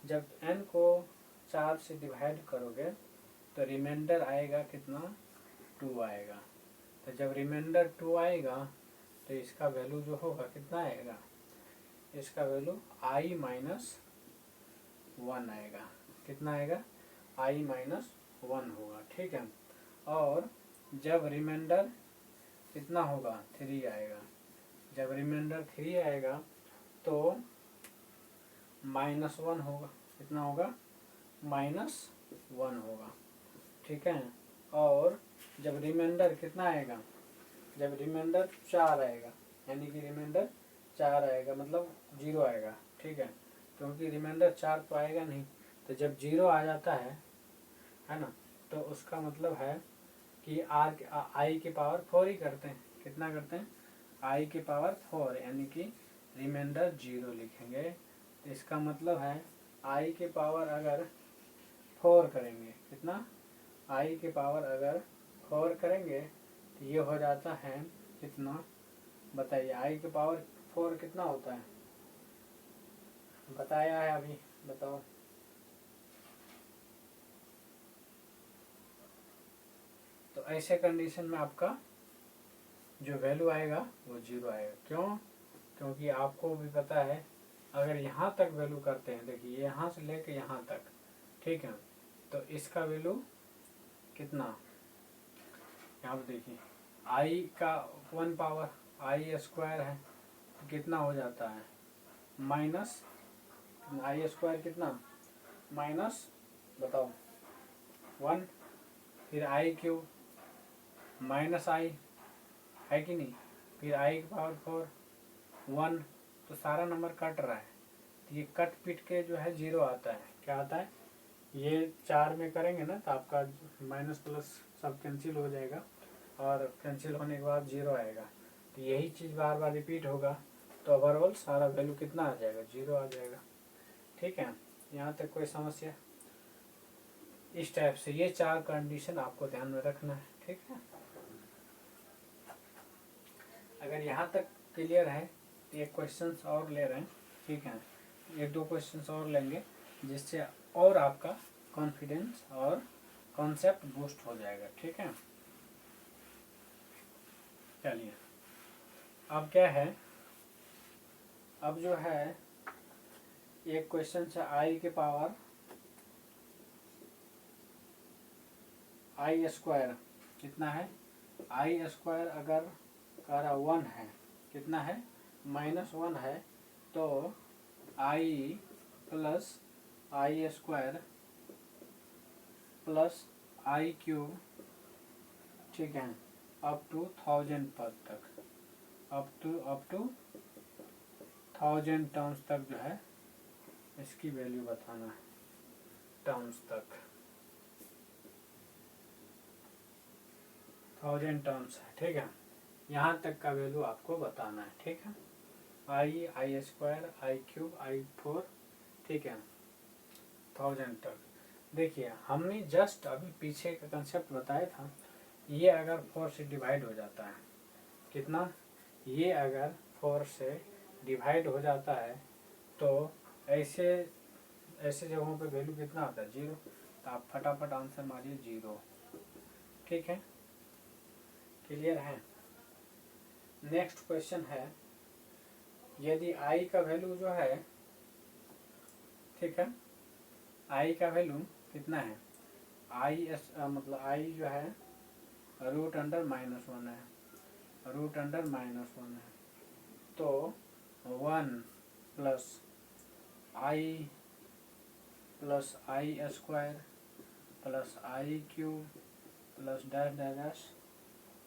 जब n को 4 से डिवाइड करोगे तो रिमाइंडर आएगा कितना, 2 आएगा। तो जब रिमाइंडर 2 आएगा तो इसका वैल्यू जो होगा कितना आएगा, इसका वैल्यू i माइनस 1 आएगा। कितना आएगा, i माइनस 1 होगा। ठीक है, और जब रिमाइंडर कितना होगा, 3 आएगा। जब रिमाइंडर 3 आएगा तो -1 होगा। कितना होगा, -1 होगा। ठीक है, और जब रिमाइंडर कितना आएगा, जब रिमाइंडर 4 आएगा, यानी कि रिमाइंडर 4 आएगा मतलब 0 आएगा। ठीक है, क्योंकि रिमाइंडर 4 तो आएगा नहीं, तो जब 0 आ जाता है ना, तो उसका मतलब है कि आई के पावर 4 ही करते हैं। कितना करते हैं, आई के पावर 4, यानी कि रिमाइंडर 0 लिखेंगे। तो इसका मतलब है आई के पावर अगर 4 करेंगे, कितना, आई के पावर अगर 4 करेंगे तो ये हो जाता है कितना, बताइए, आई के पावर 4 कितना होता है, बताया है अभी, बताओ। तो ऐसे कंडीशन में आपका जो वैल्यू आएगा वो 0 आएगा। क्यों, क्योंकि आपको भी पता है अगर यहाँ तक वैल्यू करते हैं, देखिए यहाँ से लेके यहाँ तक, ठीक है, तो इसका वैल्यू कितना, यहाँ पे देखिए आई का 1 पावर आई स्क्वायर है तो कितना हो जाता है, माइनस आई स्क्वायर कितना, माइनस बताओ 1, फिर आई क्यूब माइनस आई, है कि नहीं, फिर आई की पावर 4 1, तो सारा नंबर कट रहा है, तो ये कट पिट के जो है 0 आता है। क्या आता है, ये 4 में करेंगे ना तो आपका माइनस प्लस सब कैंसिल हो जाएगा और कैंसिल होने के बाद 0 आएगा। तो यही चीज़ बार बार रिपीट होगा तो ओवरऑल सारा वैल्यू कितना आ जाएगा, 0 आ जाएगा। ठीक है, यहाँ तक कोई समस्या, इस टाइप से ये 4 कंडीशन आपको ध्यान में रखना है। ठीक है, अगर यहाँ तक क्लियर है तो एक क्वेश्चन और ले रहे हैं। ठीक है, 1-2 क्वेश्चन और लेंगे जिससे और आपका कॉन्फिडेंस और कॉन्सेप्ट बूस्ट हो जाएगा। ठीक है, चलिए अब क्या है, अब जो है एक क्वेश्चन से आई के पावर आई स्क्वायर कितना है, आई स्क्वायर अगर कह 1 है, कितना है, -1 है, तो आई प्लस आई स्क्वायर प्लस आई क्यूब, ठीक है, अप टू 1000 पद तक, अप टू 1000 टर्म्स तक जो है इसकी वैल्यू बताना है, टर्म्स तक 1000 टर्म्स है। ठीक है, यहाँ तक का वैल्यू आपको बताना है। ठीक है, आई स्क्वायर आई क्यूब आई 4, ठीक है, 1000 तक। देखिए हमने जस्ट अभी पीछे का कंसेप्ट बताया था, ये अगर 4 से डिवाइड हो जाता है, कितना, ये अगर 4 से डिवाइड हो जाता है तो ऐसे ऐसे जगहों पे वैल्यू कितना आता है, 0। तो आप फटाफट आंसर मारिए 0। ठीक है, क्लियर है। नेक्स्ट क्वेश्चन है, यदि आई का वैल्यू जो है, ठीक है, आई का वैल्यू कितना है, मतलब आई जो है रूट अंडर -1 है, रूट अंडर -1 है, तो 1 plus I square plus I cube plus dash dash dash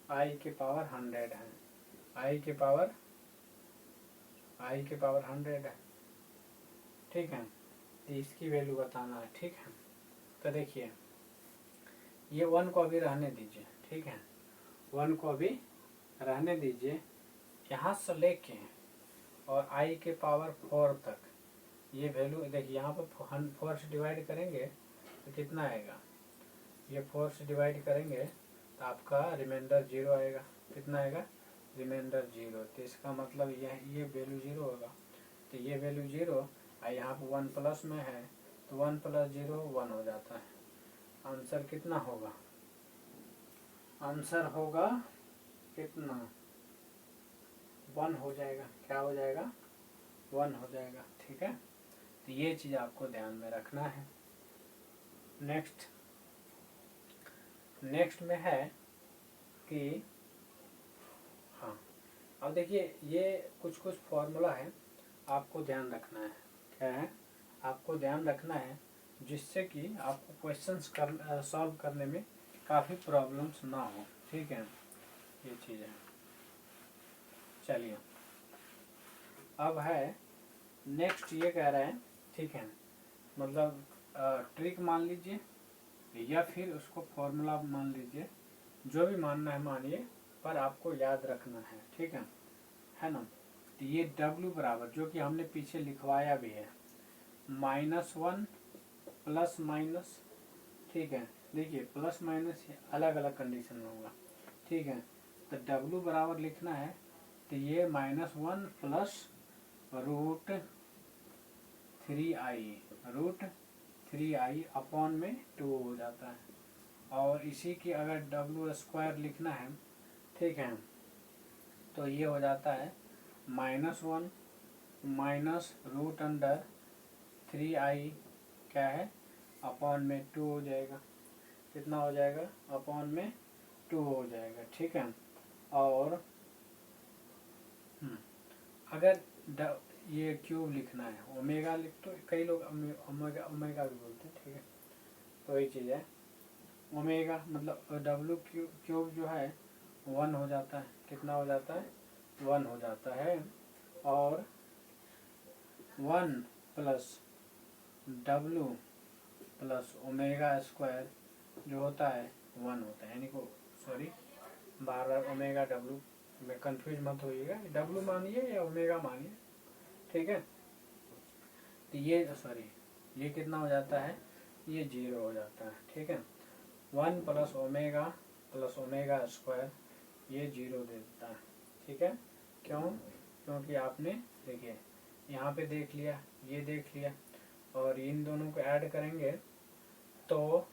I के पावर 100 है, आई के पावर 100 है। ठीक है, तो इसकी वैल्यू बताना है। ठीक है, तो देखिए ये 1 को अभी रहने दीजिए। ठीक है, 1 को अभी रहने दीजिए, यहाँ से लेके और आई के पावर 4 तक ये वैल्यू देखिए, यहाँ पर 4 से डिवाइड करेंगे तो कितना आएगा, ये 4 से डिवाइड करेंगे तो आपका रिमाइंडर 0 आएगा। कितना आएगा, रिमाइंडर 0, तो इसका मतलब ये वैल्यू 0 होगा, तो ये वैल्यू 0 और यहाँ पर 1 प्लस में है, तो 1 + 0 1 हो जाता है। आंसर कितना होगा? आंसर होगा कितना? 1 हो जाएगा। क्या हो जाएगा? 1 हो जाएगा। ठीक है, तो ये चीज़ आपको ध्यान में रखना है। नेक्स्ट में है कि हाँ, अब देखिए ये कुछ फॉर्मूला है, आपको ध्यान रखना है। क्या है? आपको ध्यान रखना है जिससे कि आपको क्वेश्चंस सॉल्व करने में काफ़ी प्रॉब्लम्स ना हो। ठीक है, ये चीज़ है। चलिए, अब है नेक्स्ट, ये कह रहे हैं, ठीक है, मतलब ट्रिक मान लीजिए या फिर उसको फॉर्मूला मान लीजिए, जो भी मानना है मानिए, पर आपको याद रखना है। ठीक है ना? तो ये W बराबर, जो कि हमने पीछे लिखवाया भी है, -1 प्लस माइनस, ठीक है, देखिए प्लस माइनस अलग अलग कंडीशन में होगा। ठीक है, तो W बराबर लिखना है, तो ये -1 प्लस √3i अपॉन में 2 हो जाता है। और इसी की अगर W² लिखना है, ठीक है, तो ये हो जाता है -1 माइनस √3i क्या है, अपॉन में 2 हो जाएगा। कितना हो जाएगा? अपॉन में 2 हो जाएगा। ठीक है, और अगर ये क्यूब लिखना है, ओमेगा लिख, तो कई लोग ओमेगा भी बोलते हैं। ठीक है, तो वही चीज़ है, ओमेगा मतलब W क्यूब जो है 1 हो जाता है। कितना हो जाता है? 1 हो जाता है। और 1 प्लस W प्लस ओमेगा² जो होता है 1 होता है, यानी को सॉरी, बार बार ओमेगा W में कंफ्यूज मत होइएगा, W मानिए या ओमेगा मानिए। ठीक है, तो ये सॉरी, ये कितना हो जाता है? ये 0 हो जाता है। ठीक है, 1 प्लस ओमेगा ² ये 0 दे देता है। ठीक है, क्यों? क्योंकि आपने देखिए यहाँ पे देख लिया, ये देख लिया, और इन दोनों को ऐड करेंगे तो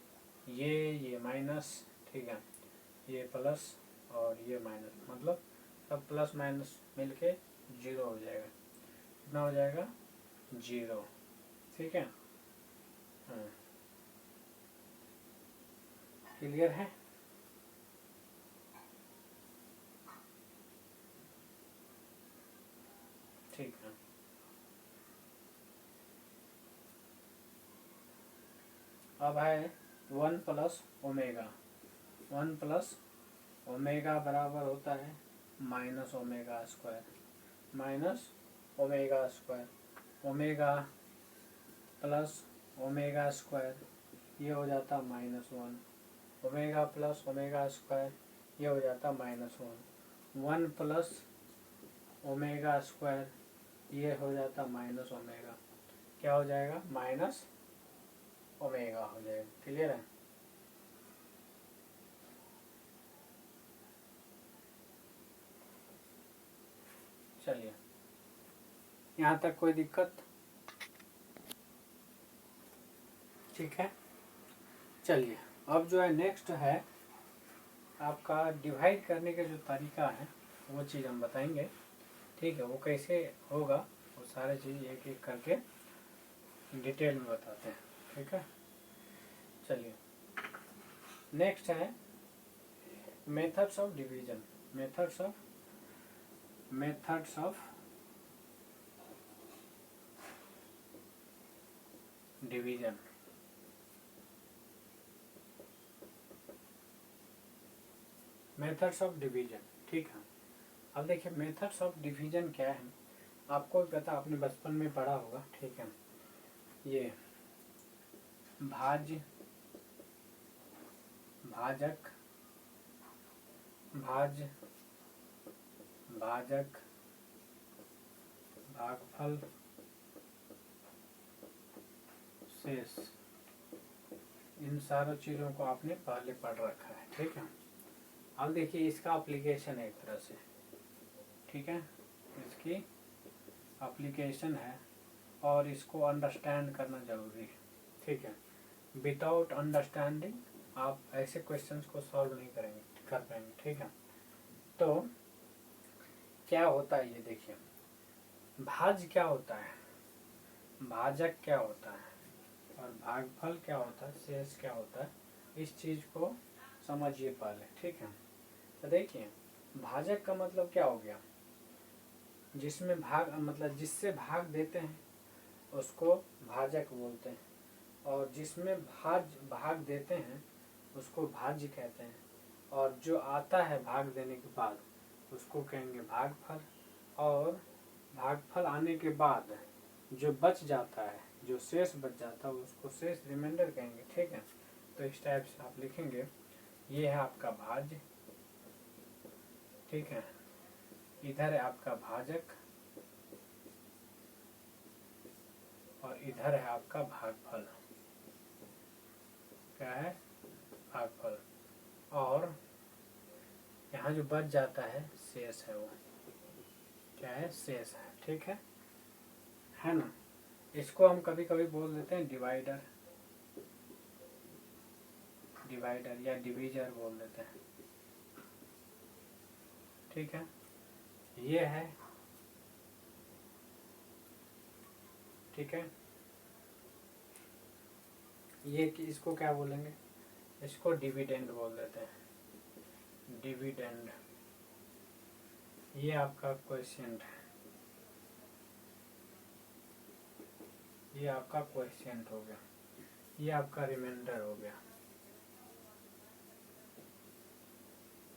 ये माइनस, ठीक है, ये प्लस और ये माइनस, मतलब सब प्लस माइनस मिलके 0 हो जाएगा। कितना हो जाएगा? 0। ठीक है, हाँ, क्लियर है? ठीक है, अब है 1 प्लस ओमेगा। 1 प्लस ओमेगा बराबर होता है -ओमेगा², -ओमेगा², ओमेगा प्लस ओमेगा² ये हो जाता -1, ओमेगा प्लस ओमेगा² ये हो जाता -1, 1 प्लस ओमेगा² ये हो जाता -ओमेगा, क्या हो जाएगा? -ओमेगा हो जाएगा। क्लियर है? चलिए, यहाँ तक कोई दिक्कत? ठीक है, चलिए, अब जो है नेक्स्ट है आपका डिवाइड करने का जो तरीका है वो चीज़ हम बताएंगे। ठीक है, वो कैसे होगा वो सारे चीज़ एक एक करके डिटेल में बताते हैं। ठीक है, चलिए, नेक्स्ट है methods of division. Methods of division. Methods of division, ठीक है। अब देखिए मेथड्स ऑफ डिवीजन क्या है, आपको पता, आपने बचपन में पढ़ा होगा। ठीक है, ये भाज्य, भाजक, भाज्य, भाजक, भागफल, शेष, इन सारों चीज़ों को आपने पहले पढ़ रखा है। ठीक है, अब देखिए इसका एप्लीकेशन है एक तरह से। ठीक है, इसकी एप्लीकेशन है और इसको अंडरस्टैंड करना जरूरी है। ठीक है, विदाउट अंडरस्टैंडिंग आप ऐसे क्वेश्चंस को सॉल्व नहीं कर पाएंगे। ठीक है, तो क्या होता है ये देखिए, भाज्य क्या होता है, भाजक क्या होता है और भागफल क्या होता है, शेष क्या होता है, इस चीज को समझिए पहले। ठीक है, तो देखिए भाजक का मतलब क्या हो गया, जिसमें भाग मतलब जिससे भाग देते हैं उसको भाजक बोलते हैं, और जिसमें भाग देते हैं उसको भाज्य कहते हैं, और जो आता है भाग देने के बाद उसको कहेंगे भागफल, और भागफल आने के बाद जो बच जाता है, जो शेष बच जाता है उसको शेष रिमाइंडर कहेंगे। ठीक है, तो इस टाइप से आप लिखेंगे, ये है आपका भाज्य, ठीक है, इधर है आपका भाजक और इधर है आपका भागफल, क्या है, भागफल, और यहाँ जो बच जाता है शेष है, वो क्या है, शेष है। ठीक है ना, इसको हम कभी कभी बोल देते हैं डिवाइडर, डिवाइडर या डिवीजर बोल देते हैं। ठीक है, ये है, ठीक है, ये इसको क्या बोलेंगे, इसको डिविडेंड बोल देते हैं, डिविडेंड। ये आपका क्वेश्चन है, ये आपका क्वेश्चन हो गया, ये आपका रिमाइंडर हो गया,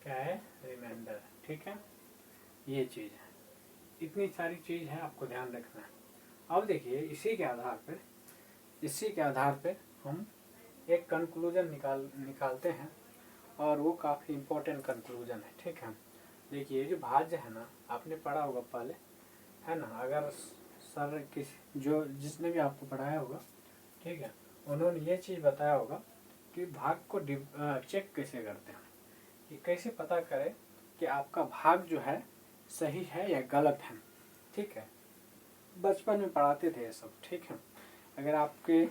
क्या है, रिमाइंडर। ठीक है, ये चीज है, इतनी सारी चीज है, आपको ध्यान रखना है। अब देखिए इसी के आधार पे हम एक कंक्लूजन निकालते हैं, और वो काफी इम्पोर्टेंट कंक्लूजन है। ठीक है, देखिए जो भाज्य है ना, आपने पढ़ा होगा पहले, है ना, अगर सर जिसने भी आपको पढ़ाया होगा, ठीक है, उन्होंने ये चीज बताया होगा कि भाग को चेक कैसे करते हैं, कि कैसे पता करें कि आपका भाग जो है सही है या गलत है। ठीक है, बचपन में पढ़ाते थे ये सब। ठीक है, अगर आपके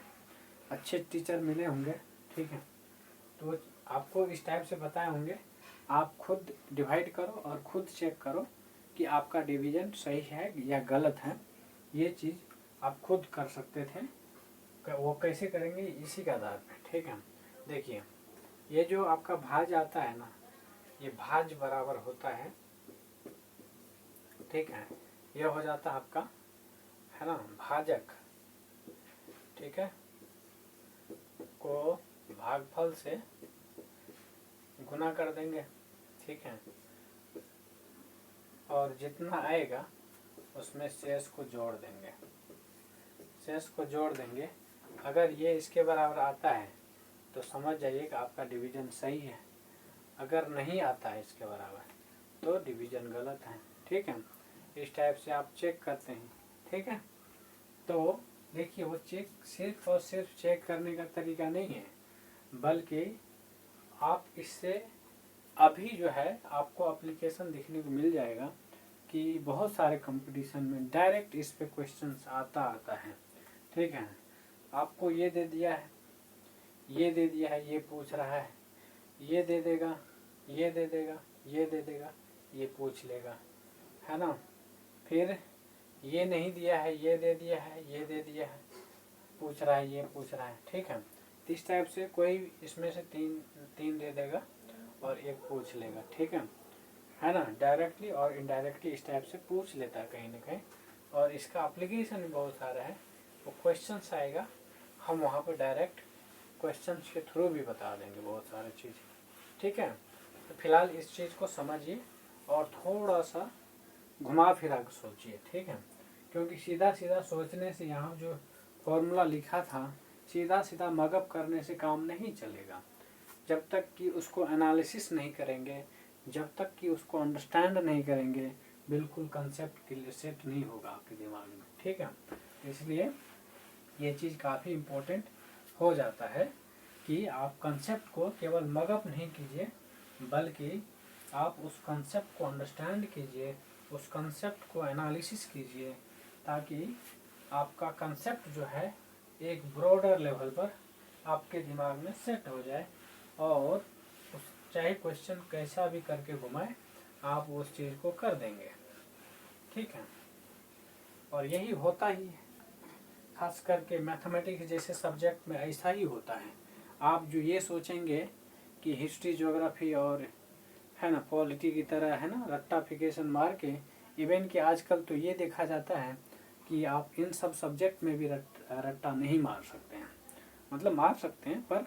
अच्छे टीचर मिले होंगे, ठीक है, तो आपको इस टाइप से बताए होंगे, आप खुद डिवाइड करो और खुद चेक करो कि आपका डिवीजन सही है या गलत है। ये चीज़ आप खुद कर सकते थे, वो कैसे करेंगे, इसी के आधार पे। ठीक है, देखिए ये जो आपका भाज आता है ना, ये भाज बराबर होता है, ठीक है, ये हो जाता है आपका, है ना, भाजक, ठीक है, को भागफल से गुना कर देंगे। ठीक है, और जितना आएगा उसमें शेष को जोड़ देंगे, शेष को जोड़ देंगे। अगर ये इसके बराबर आता है तो समझ जाइए कि आपका डिवीजन सही है, अगर नहीं आता है इसके बराबर तो डिवीजन गलत है। ठीक है, इस टाइप से आप चेक करते हैं। ठीक है, तो देखिए वो चेक सिर्फ और सिर्फ चेक करने का तरीका नहीं है, बल्कि आप इससे अभी जो है आपको एप्लीकेशन देखने को मिल जाएगा कि बहुत सारे कंपटीशन में डायरेक्ट इस पे क्वेश्चंस आता है। ठीक है, आपको ये दे दिया है, ये दे दिया है, ये पूछ रहा है, ये दे देगा, ये दे देगा, ये दे देगा, ये पूछ लेगा, है ना, फिर ये नहीं दिया है, ये दे दिया है, ये दे दिया है, पूछ रहा है, ये पूछ रहा है। ठीक है, इस टाइप से कोई इसमें से तीन दे देगा और एक पूछ लेगा। ठीक है ना, डायरेक्टली और इनडायरेक्टली इस टाइप से पूछ लेता है कहीं ना कहीं, और इसका एप्लीकेशन भी बहुत सारा है। वो क्वेश्चंस आएगा, हम वहाँ पर डायरेक्ट क्वेश्चंस के थ्रू भी बता देंगे बहुत सारी चीज़। ठीक है, तो फिलहाल इस चीज़ को समझिए और थोड़ा सा घुमा फिरा कर सोचिए। ठीक है, क्योंकि सीधा सीधा सोचने से यहाँ जो फॉर्मूला लिखा था, सीधा सीधा मगअप करने से काम नहीं चलेगा। जब तक कि उसको एनालिसिस नहीं करेंगे, जब तक कि उसको अंडरस्टैंड नहीं करेंगे, बिल्कुल कंसेप्ट क्लियर सेट नहीं होगा आपके दिमाग में। ठीक है, इसलिए ये चीज़ काफ़ी इम्पोर्टेंट हो जाता है कि आप कंसेप्ट को केवल मगअप नहीं कीजिए, बल्कि आप उस कंसेप्ट को अंडरस्टैंड कीजिए उस कंसेप्ट को एनालिसिस कीजिए ताकि आपका कंसेप्ट जो है एक ब्रॉडर लेवल पर आपके दिमाग में सेट हो जाए और चाहे क्वेश्चन कैसा भी करके घुमाए आप उस चीज़ को कर देंगे। ठीक है, और यही होता ही है, खास करके मैथमेटिक्स जैसे सब्जेक्ट में ऐसा ही होता है। आप जो ये सोचेंगे कि हिस्ट्री ज्योग्राफी और है ना पॉलिटी की तरह है ना रट्टाफिकेशन मार के, इवन कि आजकल तो ये देखा जाता है कि आप इन सब सब्जेक्ट में भी रट्टा नहीं मार सकते हैं। मतलब मार सकते हैं पर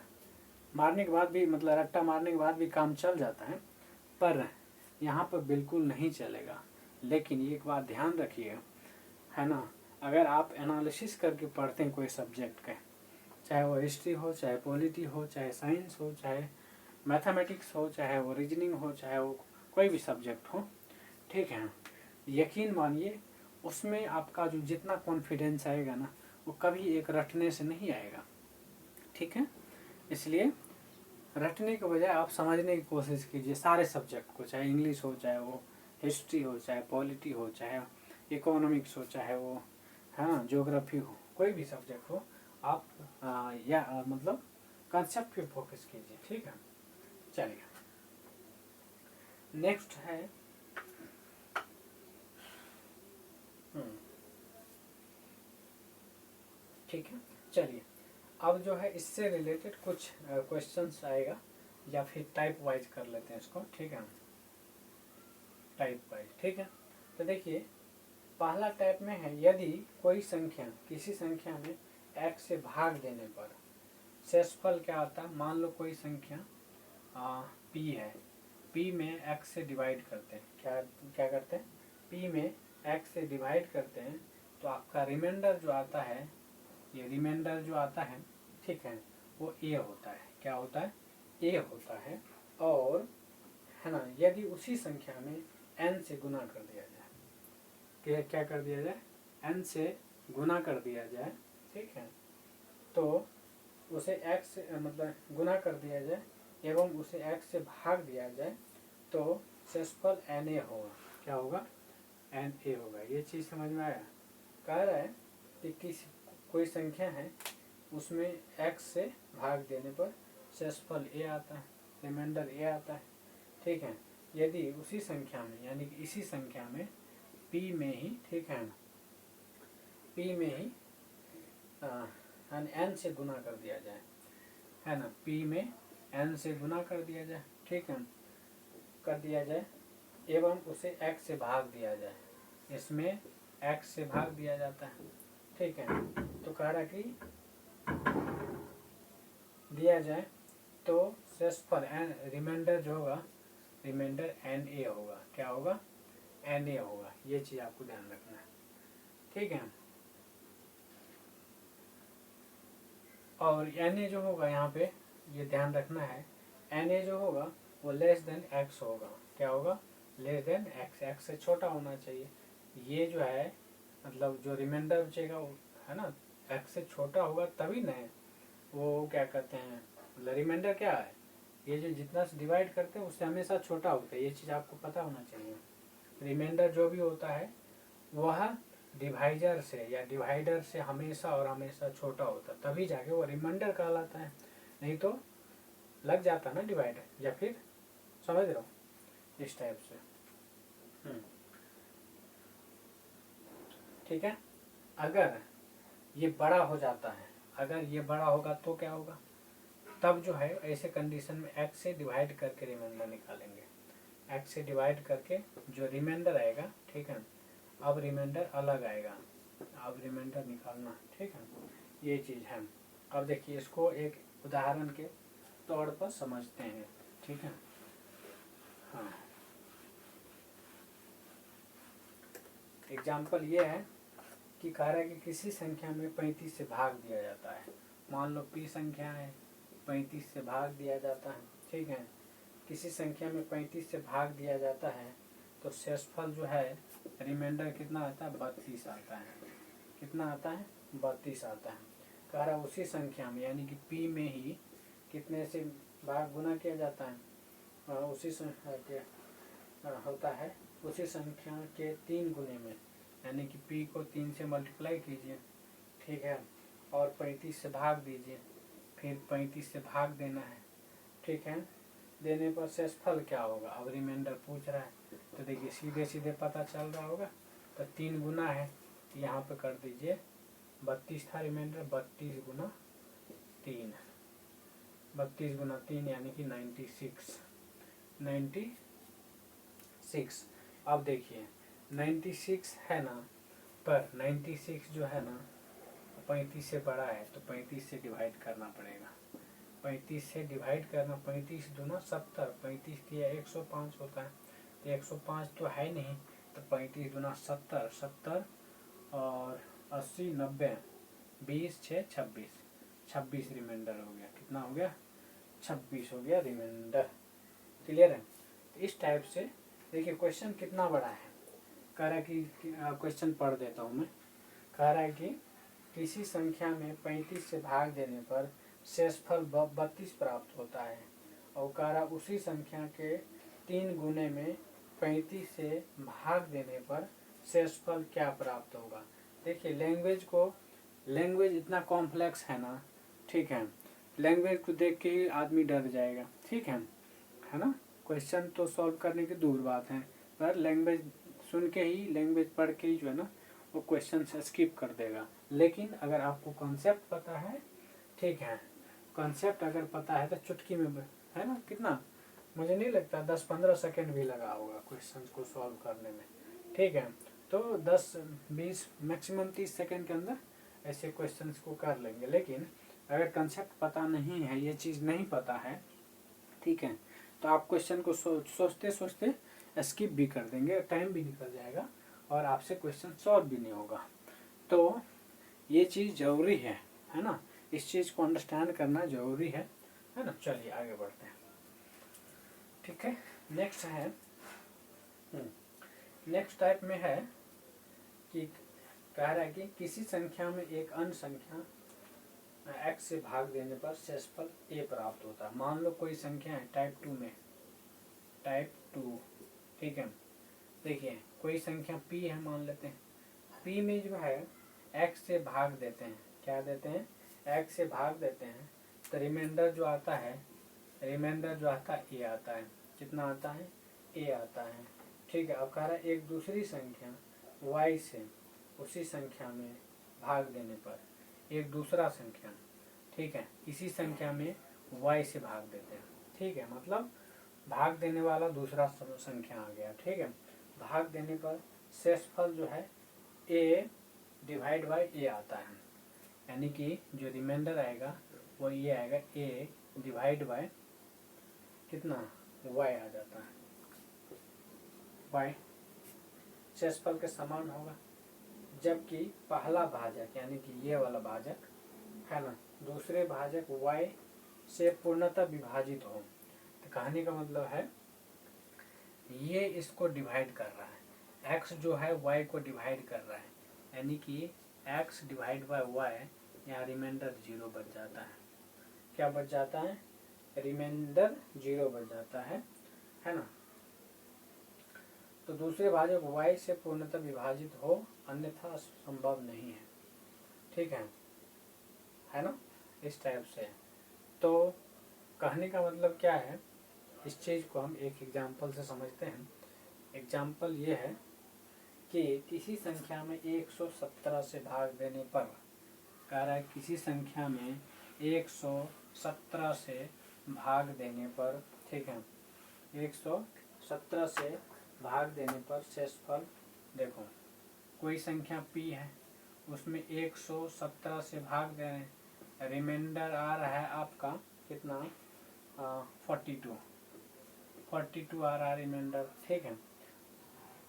मारने के बाद भी मतलब रट्टा मारने के बाद भी काम चल जाता है, पर यहाँ पर बिल्कुल नहीं चलेगा। लेकिन एक बात ध्यान रखिए है ना, अगर आप एनालिसिस करके पढ़ते हैं कोई सब्जेक्ट का, चाहे वो हिस्ट्री हो, चाहे पॉलिटी हो, चाहे साइंस हो, चाहे मैथमेटिक्स हो, चाहे वो रीजनिंग हो, चाहे वो कोई भी सब्जेक्ट हो, ठीक है, यकीन मानिए उसमें आपका जो जितना कॉन्फिडेंस आएगा ना वो कभी एक रटने से नहीं आएगा। ठीक है, इसलिए रटने के बजाय आप समझने की कोशिश कीजिए सारे सब्जेक्ट को, चाहे इंग्लिश हो, चाहे वो हिस्ट्री हो, चाहे पॉलिटी हो, चाहे इकोनॉमिक्स हो, चाहे वो हाँ ज्योग्राफी हो, कोई भी सब्जेक्ट हो, आप मतलब कंसेप्ट पे फोकस कीजिए। ठीक है, चलिए नेक्स्ट है ठीक है, चलिए अब जो है इससे रिलेटेड कुछ क्वेश्चंस आएगा या फिर टाइप वाइज कर लेते हैं इसको। ठीक है, टाइप वाइज। ठीक है, तो देखिए पहला टाइप में है, यदि कोई संख्या किसी संख्या में x से भाग देने पर शेषफल क्या आता है। मान लो कोई संख्या p है, p में x से डिवाइड करते हैं, क्या क्या करते हैं, p में x से डिवाइड करते हैं, तो आपका रिमाइंडर जो आता है, ये रिमाइंडर जो आता है, ठीक है, वो a होता है। क्या होता है, a होता है। और है ना, यदि उसी संख्या में n से गुना कर दिया जाए, क्या कर दिया जाए, n से गुना कर दिया जाए, ठीक है, तो उसे x मतलब गुना कर दिया जाए एवं उसे x से भाग दिया जाए, तो शेषफल na होगा। क्या होगा, na होगा। ये चीज़ समझ में आया। कह रहा है कि किसी कोई संख्या है उसमें x से भाग देने पर शेषफल a आता है, रिमाइंडर a आता है। ठीक है, यदि उसी संख्या में यानी कि इसी संख्या में p में ही, ठीक है, p में ही n से गुना कर दिया जाए, है ना, p में n से गुना कर दिया जाए, ठीक है, कर दिया जाए एवं उसे x से भाग दिया जाए, इसमें x से भाग दिया जाता है। ठीक है, तो कह रहा कि दिया जाए तो शेषफल रिमाइंडर जो होगा, रिमाइंडर na होगा। क्या होगा, na होगा। ये चीज़ आपको ध्यान रखना है। ठीक है, और na जो होगा यहाँ पे ये ध्यान रखना है, na जो होगा वो लेस देन x होगा। क्या होगा, लेस देन x, x से छोटा होना चाहिए। ये जो है मतलब जो रिमाइंडर बचेगा वो है ना x से छोटा होगा तभी न वो क्या कहते हैं, मतलब रिमाइंडर क्या है, ये जो जितना से डिवाइड करते हैं उससे हमेशा छोटा होता है। ये चीज़ आपको पता होना चाहिए। रिमाइंडर जो भी होता है वह डिवाइजर से या डिवाइडर से हमेशा और हमेशा छोटा होता है, तभी जाके वो रिमाइंडर कहलाता है। नहीं तो लग जाता ना डिवाइडर, या फिर समझ रहे हो इस टाइप से। ठीक है, अगर ये बड़ा हो जाता है, अगर ये बड़ा होगा तो क्या होगा, तब जो है ऐसे कंडीशन में x से डिवाइड करके रिमाइंडर निकालेंगे। x से डिवाइड करके जो रिमाइंडर आएगा, ठीक है, अब रिमाइंडर अलग आएगा, अब रिमाइंडर निकालना। ठीक है, ये चीज़ है। अब देखिए इसको एक उदाहरण के तौर पर समझते हैं। ठीक है, हाँ, एग्जाम्पल ये है कि कह रहा है कि किसी संख्या में 35 से भाग दिया जाता है। मान लो p संख्या है, 35 से भाग दिया जाता है। ठीक है, किसी संख्या में 35 से भाग दिया जाता है तो शेषफल जो है रिमाइंडर कितना आता है, 32 आता है। कितना आता है, 32 आता है। कह रहा उसी संख्या में यानी कि p में ही कितने से भाग गुना किया जाता है, उसी संख्या के होता है उसी संख्या के 3 गुने में, यानी कि p को 3 से मल्टीप्लाई कीजिए, ठीक है, और 35 से भाग दीजिए, फिर 35 से भाग देना है, ठीक है। देने पर शेषफल क्या होगा, अब रिमाइंडर पूछ रहा है, तो देखिए सीधे सीधे पता चल रहा होगा। तो 3 गुना है, यहाँ पे कर दीजिए 32 था रिमाइंडर, 32 गुना 3, 32 गुना 3 यानी कि 96। अब देखिए 96 है ना, पर 96 जो है ना 35 से बड़ा है, तो 35 से डिवाइड करना पड़ेगा। 35 से डिवाइड करना, 35 दूना 70, 35 दिया 105 होता है, तो 105 तो है नहीं, तो 35 दूना 70, 70 और 80 90, 20 6 26, 26 रिमाइंडर हो गया। कितना हो गया, 26 हो गया रिमाइंडर। क्लियर है। तो इस टाइप से देखिए क्वेश्चन कितना बड़ा है। कह रहा है कि क्वेश्चन पढ़ देता हूँ मैं। कह रहा है कि किसी संख्या में 35 से भाग देने पर शेषफल 32 प्राप्त होता है, और कह रहा उसी संख्या के 3 गुने में 35 से भाग देने पर शेषफल क्या प्राप्त होगा। देखिए लैंग्वेज इतना कॉम्प्लेक्स है ना, ठीक है, लैंग्वेज को देख के ही आदमी डर जाएगा, ठीक है ना। क्वेश्चन तो सॉल्व करने की दूर बात है, पर लैंग्वेज सुन के ही, लैंग्वेज पढ़ के ही जो है ना वो क्वेश्चन से स्किप कर देगा। लेकिन अगर आपको कॉन्सेप्ट पता है, ठीक है, कॉन्सेप्ट अगर पता है तो चुटकी में, है ना, कितना, मुझे नहीं लगता 10-15 सेकेंड भी लगा होगा क्वेश्चन को सॉल्व करने में, ठीक है। तो 10-20 मैक्सिमम 30 सेकेंड के अंदर ऐसे क्वेश्चंस को कर लेंगे। लेकिन अगर कंसेप्ट पता नहीं है, ये चीज़ नहीं पता है, ठीक है, तो आप क्वेश्चन को सोचते सोचते स्किप भी कर देंगे, टाइम भी निकल जाएगा और आपसे क्वेश्चन सॉल्व भी नहीं होगा। तो ये चीज़ ज़रूरी है ना, इस चीज़ को अंडरस्टैंड करना ज़रूरी है ना। चलिए आगे बढ़ते हैं, ठीक है। नेक्स्ट है, नेक्स्ट टाइप में है कि कह रहा है कि किसी संख्या में एक अन्य संख्या x से भाग देने पर शेषफल a प्राप्त होता है। मान लो कोई संख्या है टाइप 2 में, टाइप 2, ठीक है। देखिए कोई संख्या p है मान लेते हैं, p में जो है x से भाग देते हैं, क्या देते हैं, x से भाग देते हैं, तो रिमाइंडर जो आता है a आता है। कितना आता है, a आता है, ठीक है। अब कह रहा है एक दूसरी संख्या y से उसी संख्या में भाग देने पर, एक दूसरा संख्या, ठीक है, इसी संख्या में y से भाग देते हैं, ठीक है, मतलब भाग देने वाला दूसरा संख्या आ गया, ठीक है। भाग देने पर शेषफल जो है a डिवाइड बाय a आता है, यानी कि जो रिमाइंडर आएगा वो ये आएगा, a डिवाइड बाय कितना, y आ जाता है, y शेषफल के समान होगा। जबकि पहला भाजक यानी कि ये वाला भाजक है ना, दूसरे भाजक y से पूर्णतः विभाजित हो, तो कहने का मतलब है ये इसको डिवाइड कर रहा है, x जो है y को डिवाइड कर रहा है, यानी कि x डिवाइड बाय y, यहाँ रिमाइंडर 0 बच जाता है। क्या बच जाता है, रिमाइंडर 0 बच जाता है ना। तो दूसरे भाजक y से पूर्णतः विभाजित हो, अन्यथा संभव नहीं है, ठीक है ना, इस टाइप से। तो कहने का मतलब क्या है, इस चीज़ को हम एक एग्जाम्पल से समझते हैं। एग्जाम्पल ये है कि किसी संख्या में 117 से भाग देने पर, कह रहा है किसी संख्या में 117 से भाग देने पर, ठीक है, 117 से भाग देने पर शेषफल, देखो कोई संख्या p है, उसमें 117 से भाग दे रहे हैं, रिमाइंडर आ रहा है आपका कितना, 42 आ रहा है रिमाइंडर, ठीक है।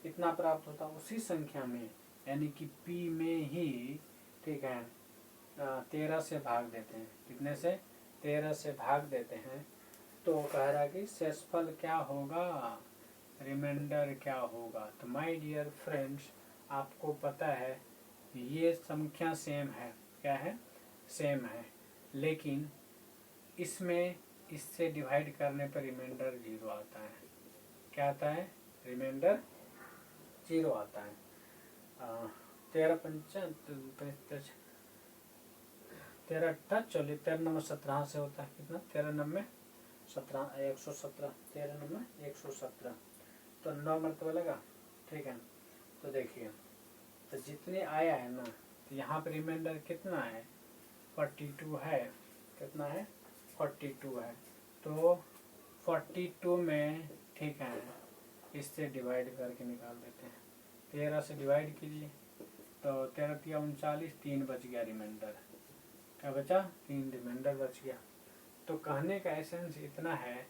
कितना प्राप्त होता है उसी संख्या में, यानी कि p में ही, ठीक है, 13 से भाग देते हैं, कितने से, 13 से भाग देते हैं, तो कह रहा है कि शेषफल क्या होगा, रिमाइंडर क्या होगा। तो माय डियर फ्रेंड्स, आपको पता है ये संख्या सेम है, क्या है, सेम है, लेकिन इसमें इससे डिवाइड करने पर रिमाइंडर 0 आता है। क्या आता है, रिमाइंडर जीरो आता है। 13 पंचा 13 अट्ठा 40, 13 नंबर 17 से होता है कितना, 13 नंबर 17, 117, 13 नंबर 117, तो 9 मरतबा लगा। ठीक है, तो देखिए तो जितने आया है ना, तो यहाँ पे रिमाइंडर कितना है, 42 है। कितना है, 42 है। तो 42 में, ठीक है, इससे डिवाइड करके निकाल देते हैं। 13 से डिवाइड कीजिए, तो 13 तिया 39, 3 बच गया रिमाइंडर। क्या बचा, 3 रिमाइंडर बच गया। तो कहने का एसेंस इतना है,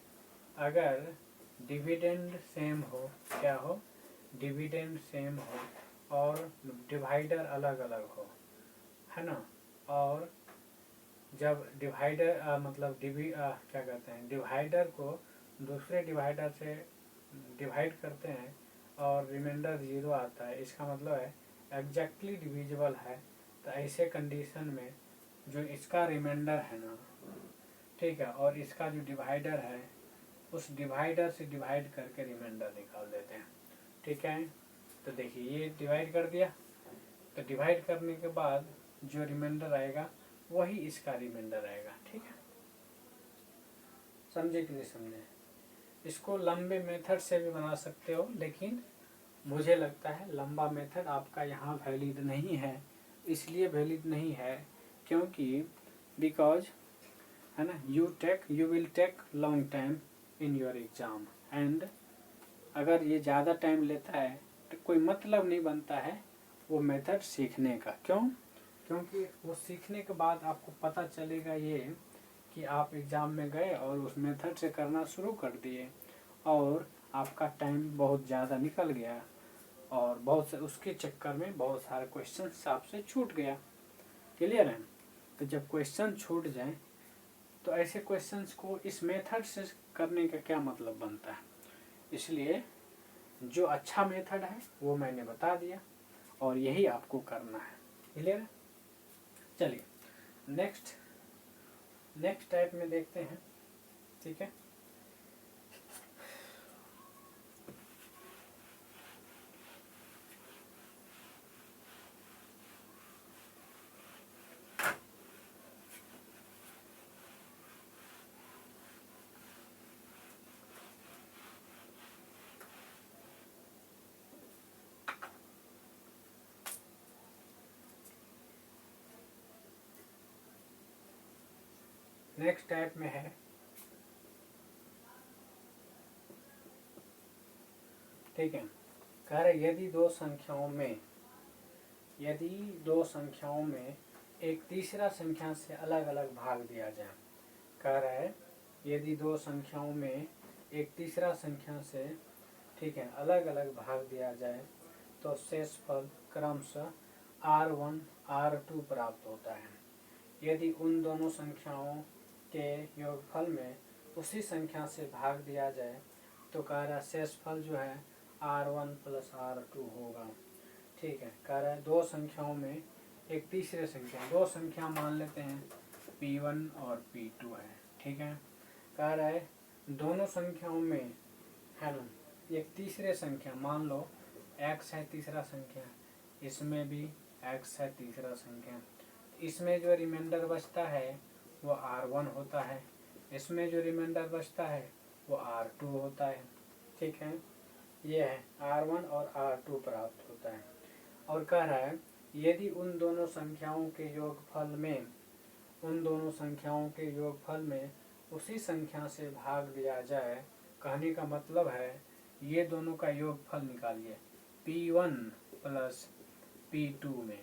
अगर डिविडेंड सेम हो, क्या हो, डिविडेंड सेम हो और डिवाइडर अलग अलग हो, है ना, और जब डिवाइडर मतलब क्या कहते हैं, डिवाइडर को दूसरे डिवाइडर से डिवाइड करते हैं और रिमाइंडर 0 आता है, इसका मतलब है एग्जैक्टली डिविजिबल है। तो ऐसे कंडीशन में जो इसका रिमाइंडर है ना, ठीक है, और इसका जो डिवाइडर है, उस डिवाइडर से डिवाइड करके रिमाइंडर निकाल देते हैं। ठीक है, तो देखिए ये डिवाइड कर दिया, तो डिवाइड करने के बाद जो रिमाइंडर आएगा वही इसका रिमाइंडर आएगा। ठीक है, समझे कि नहीं समझे। इसको लंबे मेथड से भी बना सकते हो, लेकिन मुझे लगता है लंबा मेथड आपका यहाँ वैलिड नहीं है। इसलिए वैलिड नहीं है क्योंकि बिकॉज, है ना, you will take long time in your exam, and अगर ये ज़्यादा टाइम लेता है तो कोई मतलब नहीं बनता है वो मेथड सीखने का। क्यों, क्योंकि वो सीखने के बाद आपको पता चलेगा ये कि आप एग्ज़ाम में गए और उस मेथड से करना शुरू कर दिए और आपका टाइम बहुत ज़्यादा निकल गया और बहुत से उसके चक्कर में बहुत सारे क्वेश्चंस आपसे छूट गया। क्लियर है। तो जब क्वेश्चन छूट जाए तो ऐसे क्वेश्चंस को इस मेथड से करने का क्या मतलब बनता है। इसलिए जो अच्छा मेथड है वो मैंने बता दिया और यही आपको करना है। क्लियर है। चलिए नेक्स्ट टाइप में देखते हैं। ठीक है, नेक्स्ट टाइप में है, ठीक है, कह रहे यदि दो संख्याओं में एक तीसरा संख्या से अलग अलग भाग दिया जाए। कह रहा है यदि दो संख्याओं में एक तीसरा संख्या से, ठीक है, अलग अलग भाग दिया जाए तो शेषफल क्रमशः R1 R2 प्राप्त होता है। यदि उन दोनों संख्याओं के योगफल में उसी संख्या से भाग दिया जाए तो कह रहा शेषफल जो है R1 + R2 होगा। ठीक है, कह रहा है दो संख्याओं में एक तीसरे संख्या, दो संख्या मान लेते हैं P1 और P2 है। ठीक है, कह रहा है दोनों संख्याओं में, है ना, एक तीसरे संख्या, मान लो x है तीसरा संख्या, इसमें भी x है तीसरा संख्या, इसमें जो रिमाइंडर बचता है वो R1 होता है, इसमें जो रिमाइंडर बचता है वो R2 होता है। ठीक है, ये है R1 और R2 प्राप्त होता है। और कह रहा है यदि उन दोनों संख्याओं के योगफल में उसी संख्या से भाग दिया जाए, कहने का मतलब है ये दोनों का योगफल निकालिए P1 + P2 में,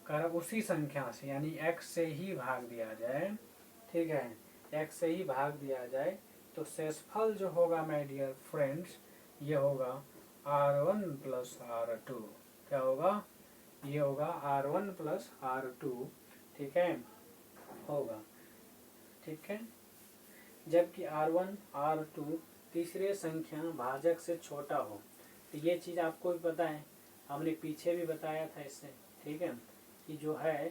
कर उसी संख्या से यानी x से ही भाग दिया जाए। ठीक है, x से ही भाग दिया जाए तो शेषफल जो होगा माय डियर फ्रेंड्स, ये होगा R1 + R2। क्या होगा, ये होगा R1 + R2। ठीक है, होगा। ठीक है, जबकि R1 R2 तीसरे संख्या भाजक से छोटा हो, तो ये चीज़ आपको भी पता है, हमने पीछे भी बताया था इससे। ठीक है, कि जो है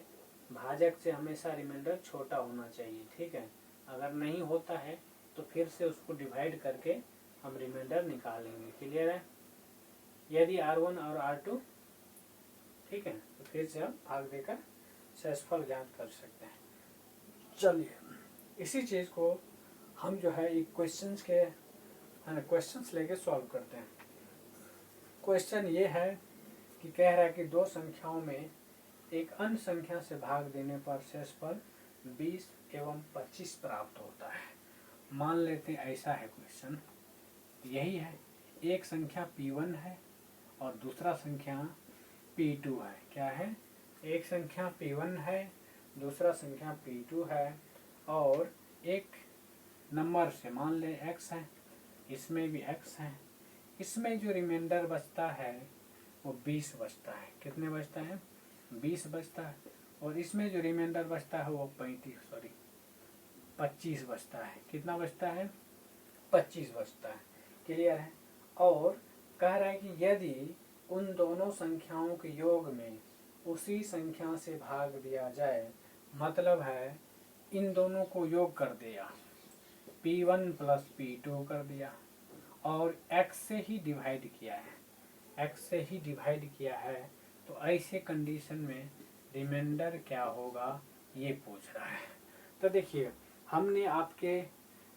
भाजक से हमेशा रिमाइंडर छोटा होना चाहिए। ठीक है, अगर नहीं होता है तो फिर से उसको डिवाइड करके हम रिमाइंडर निकालेंगे। क्लियर है। यदि R1 और R2, ठीक है, तो फिर से हम भाग देकर शेषफल ज्ञात कर सकते हैं। चलिए इसी चीज को हम जो है एक क्वेश्चंस के है ना क्वेश्चंस लेके सॉल्व करते हैं। क्वेश्चन ये है कि कह रहा है कि दो संख्याओं में एक अन्य संख्या से भाग देने पर शेषफल 20 एवं 25 प्राप्त होता है। मान लेते हैं ऐसा है क्वेश्चन, यही है, एक संख्या P1 है और दूसरा संख्या P2 है। क्या है? एक संख्या P1 है, दूसरा संख्या P2 है, और एक नंबर से मान ले x है, इसमें भी x है, इसमें जो रिमाइंडर बचता है वो 20 बचता है। कितने बचता है? 20 बचता है। और इसमें जो रिमाइंडर बचता है वो 25 बचता है। कितना बचता है? 25 बचता है। क्लियर है? और कह रहा है कि यदि उन दोनों संख्याओं के योग में उसी संख्या से भाग दिया जाए, मतलब है इन दोनों को योग कर दिया, P1 प्लस P2 कर दिया और x से ही डिवाइड किया है, x से ही डिवाइड किया है, तो ऐसे कंडीशन में रिमाइंडर क्या होगा ये पूछ रहा है। तो देखिए हमने आपके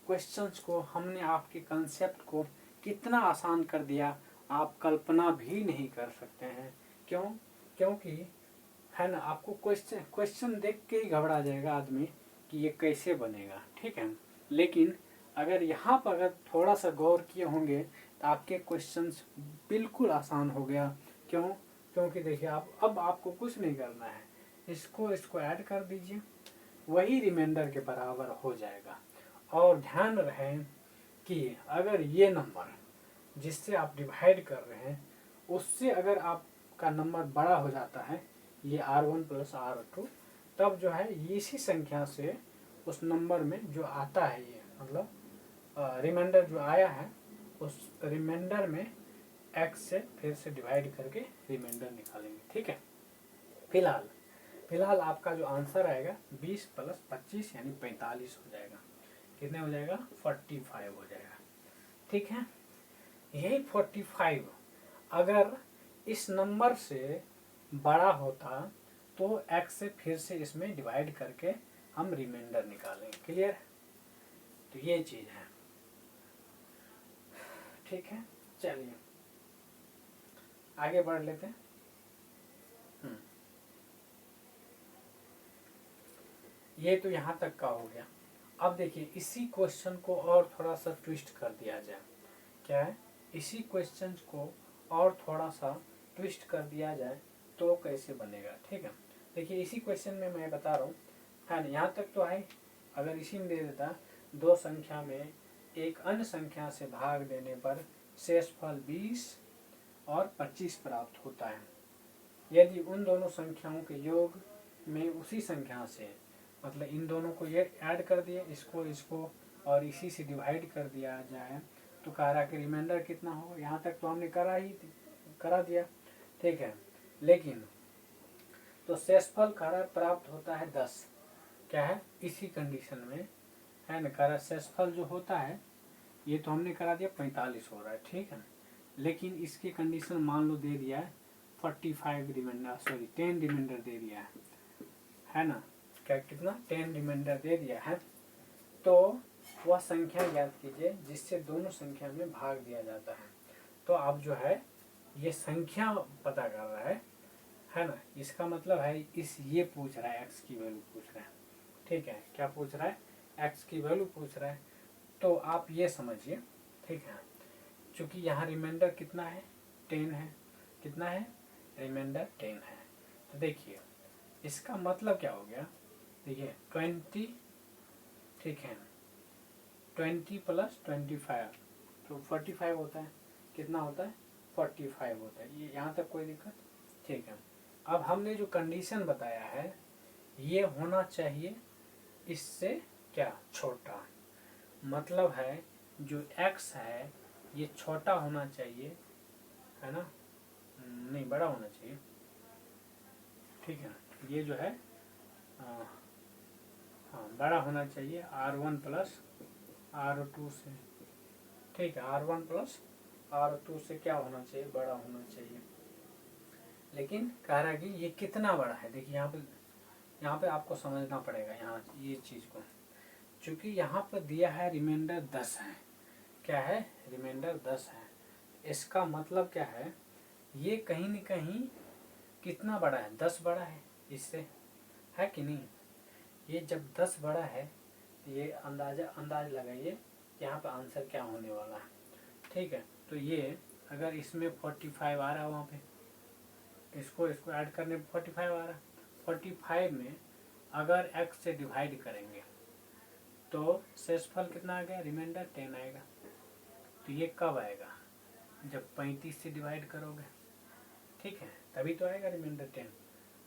क्वेश्चंस को, हमने आपके कंसेप्ट को कितना आसान कर दिया, आप कल्पना भी नहीं कर सकते हैं। क्यों? क्योंकि है ना, आपको क्वेश्चन देख के ही घबरा जाएगा आदमी कि ये कैसे बनेगा, ठीक है। लेकिन अगर यहाँ पर अगर थोड़ा सा गौर किए होंगे तो आपके क्वेश्चंस बिल्कुल आसान हो गया। क्यों? क्योंकि देखिए अब आपको कुछ नहीं करना है, इसको ऐड कर दीजिए, वही रिमाइंडर के बराबर हो जाएगा। और ध्यान रहे कि अगर ये नंबर जिससे आप डिवाइड कर रहे हैं उससे अगर आपका नंबर बड़ा हो जाता है, ये R1 प्लस R2, तब जो है इसी संख्या से उस नंबर में जो आता है, ये मतलब रिमाइंडर जो आया है उस रिमाइंडर में x से फिर से डिवाइड करके रिमाइंडर निकालेंगे, ठीक है। फिलहाल आपका जो आंसर आएगा 20 प्लस 25 यानी 45 हो जाएगा। कितने हो जाएगा? 45 हो जाएगा, ठीक है। यही 45 अगर इस नंबर से बड़ा होता तो x से फिर से इसमें डिवाइड करके हम रिमाइंडर निकालेंगे। क्लियर? तो ये चीज है, ठीक है। चलिए आगे बढ़ लेते हैं। ये तो यहाँ तक का हो गया। अब देखिए इसी क्वेश्चन को और थोड़ा सा ट्विस्ट कर दिया जाए। क्या है? इसी क्वेश्चन को और थोड़ा सा ट्विस्ट कर दिया जाए तो कैसे बनेगा, ठीक है। देखिए इसी क्वेश्चन में मैं बता रहा हूँ, है ना, यहाँ तक तो है। अगर इसी में दे देता दो संख्या में एक अन्य संख्या से भाग देने पर शेषफल 20 और 25 प्राप्त होता है। यदि उन दोनों संख्याओं के योग में उसी संख्या से, मतलब इन दोनों को ये ऐड कर दिए, इसको और इसी से डिवाइड कर दिया जाए, तो कह रहा कि रिमाइंडर कितना होगा। यहाँ तक तो हमने करा दिया, ठीक है। लेकिन तो शेषफल कह प्राप्त होता है 10। क्या है? इसी कंडीशन में, है ना, कह शेषफल जो होता है ये तो हमने करा दिया 45 हो रहा है, ठीक है। लेकिन इसकी कंडीशन मान लो दे दिया है 45 रिमाइंडर, सॉरी 10 रिमाइंडर दे दिया है ना। क्या कितना? 10 रिमाइंडर दे दिया है। तो वह संख्या ज्ञात कीजिए जिससे दोनों संख्या में भाग दिया जाता है। तो आप जो है ये संख्या पता कर रहा है ना। इसका मतलब है ये पूछ रहा है, एक्स की वैल्यू पूछ रहा है, ठीक है। क्या पूछ रहा है? एक्स की वैल्यू पूछ रहा है। तो आप ये समझिए, ठीक है, चूंकि यहाँ रिमाइंडर कितना है? 10 है। कितना है? रिमाइंडर 10 है। तो देखिए इसका मतलब क्या हो गया, देखिए 20, ठीक है, 20 प्लस 25 तो 45 होता है। कितना होता है? 45 होता है। ये यहाँ तक कोई दिक्कत? ठीक है। अब हमने जो कंडीशन बताया है ये होना चाहिए इससे क्या? छोटा। मतलब है जो x है ये छोटा होना चाहिए, है ना, नहीं बड़ा होना चाहिए, ठीक है। ये जो है हाँ बड़ा होना चाहिए R1 प्लस R2 से, ठीक है, R1 प्लस R2 से क्या होना चाहिए, बड़ा होना चाहिए। लेकिन कह रहा है कि ये कितना बड़ा है। देखिए यहाँ पे आपको समझना पड़ेगा यहाँ ये चीज़ को, क्योंकि यहाँ पर दिया है रिमाइंडर 10 है। क्या है, रिमाइंडर 10 है। इसका मतलब क्या है, ये कहीं न कहीं कितना बड़ा है, 10 बड़ा है इससे, है कि नहीं। ये जब 10 बड़ा है, ये अंदाज लगाइए यहाँ पे आंसर क्या होने वाला है। ठीक है, तो ये अगर इसमें 45 आ रहा है, वहाँ पे इसको ऐड करने पे 45 आ रहा है। 45 में अगर x से डिवाइड करेंगे तो शेषफल कितना आ गया, रिमाइंडर 10 आएगा। तो ये कब आएगा, जब 35 से डिवाइड करोगे, ठीक है, तभी तो आएगा रिमाइंडर 10।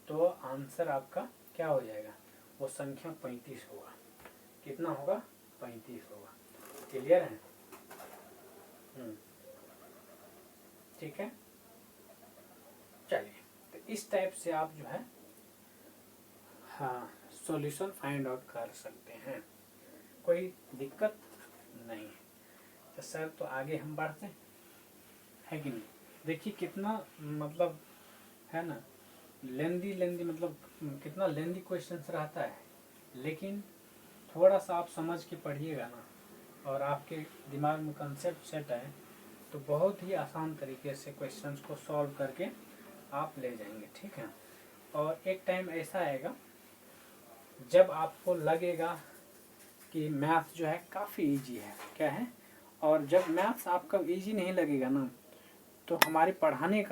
तो आंसर आपका क्या हो जाएगा, वो संख्या 35 होगा। कितना होगा, 35 होगा। क्लियर है, ठीक है। चलिए, तो इस टाइप से आप जो है हाँ सॉल्यूशन फाइंड आउट कर सकते हैं, कोई दिक्कत नहीं है। तो सर तो आगे हम बढ़ते हैं कि नहीं। देखिए कितना मतलब है ना लेंदी मतलब कितना लेंदी क्वेश्चंस रहता है, लेकिन थोड़ा सा आप समझ के पढ़िएगा ना और आपके दिमाग में कंसेप्ट सेट है तो बहुत ही आसान तरीके से क्वेश्चंस को सॉल्व करके आप ले जाएंगे, ठीक है। और एक टाइम ऐसा आएगा जब आपको लगेगा कि मैथ जो है काफ़ी इजी है, क्या है, और जब मैथ्स आपका इजी नहीं लगेगा ना तो हमारे पढ़ाने का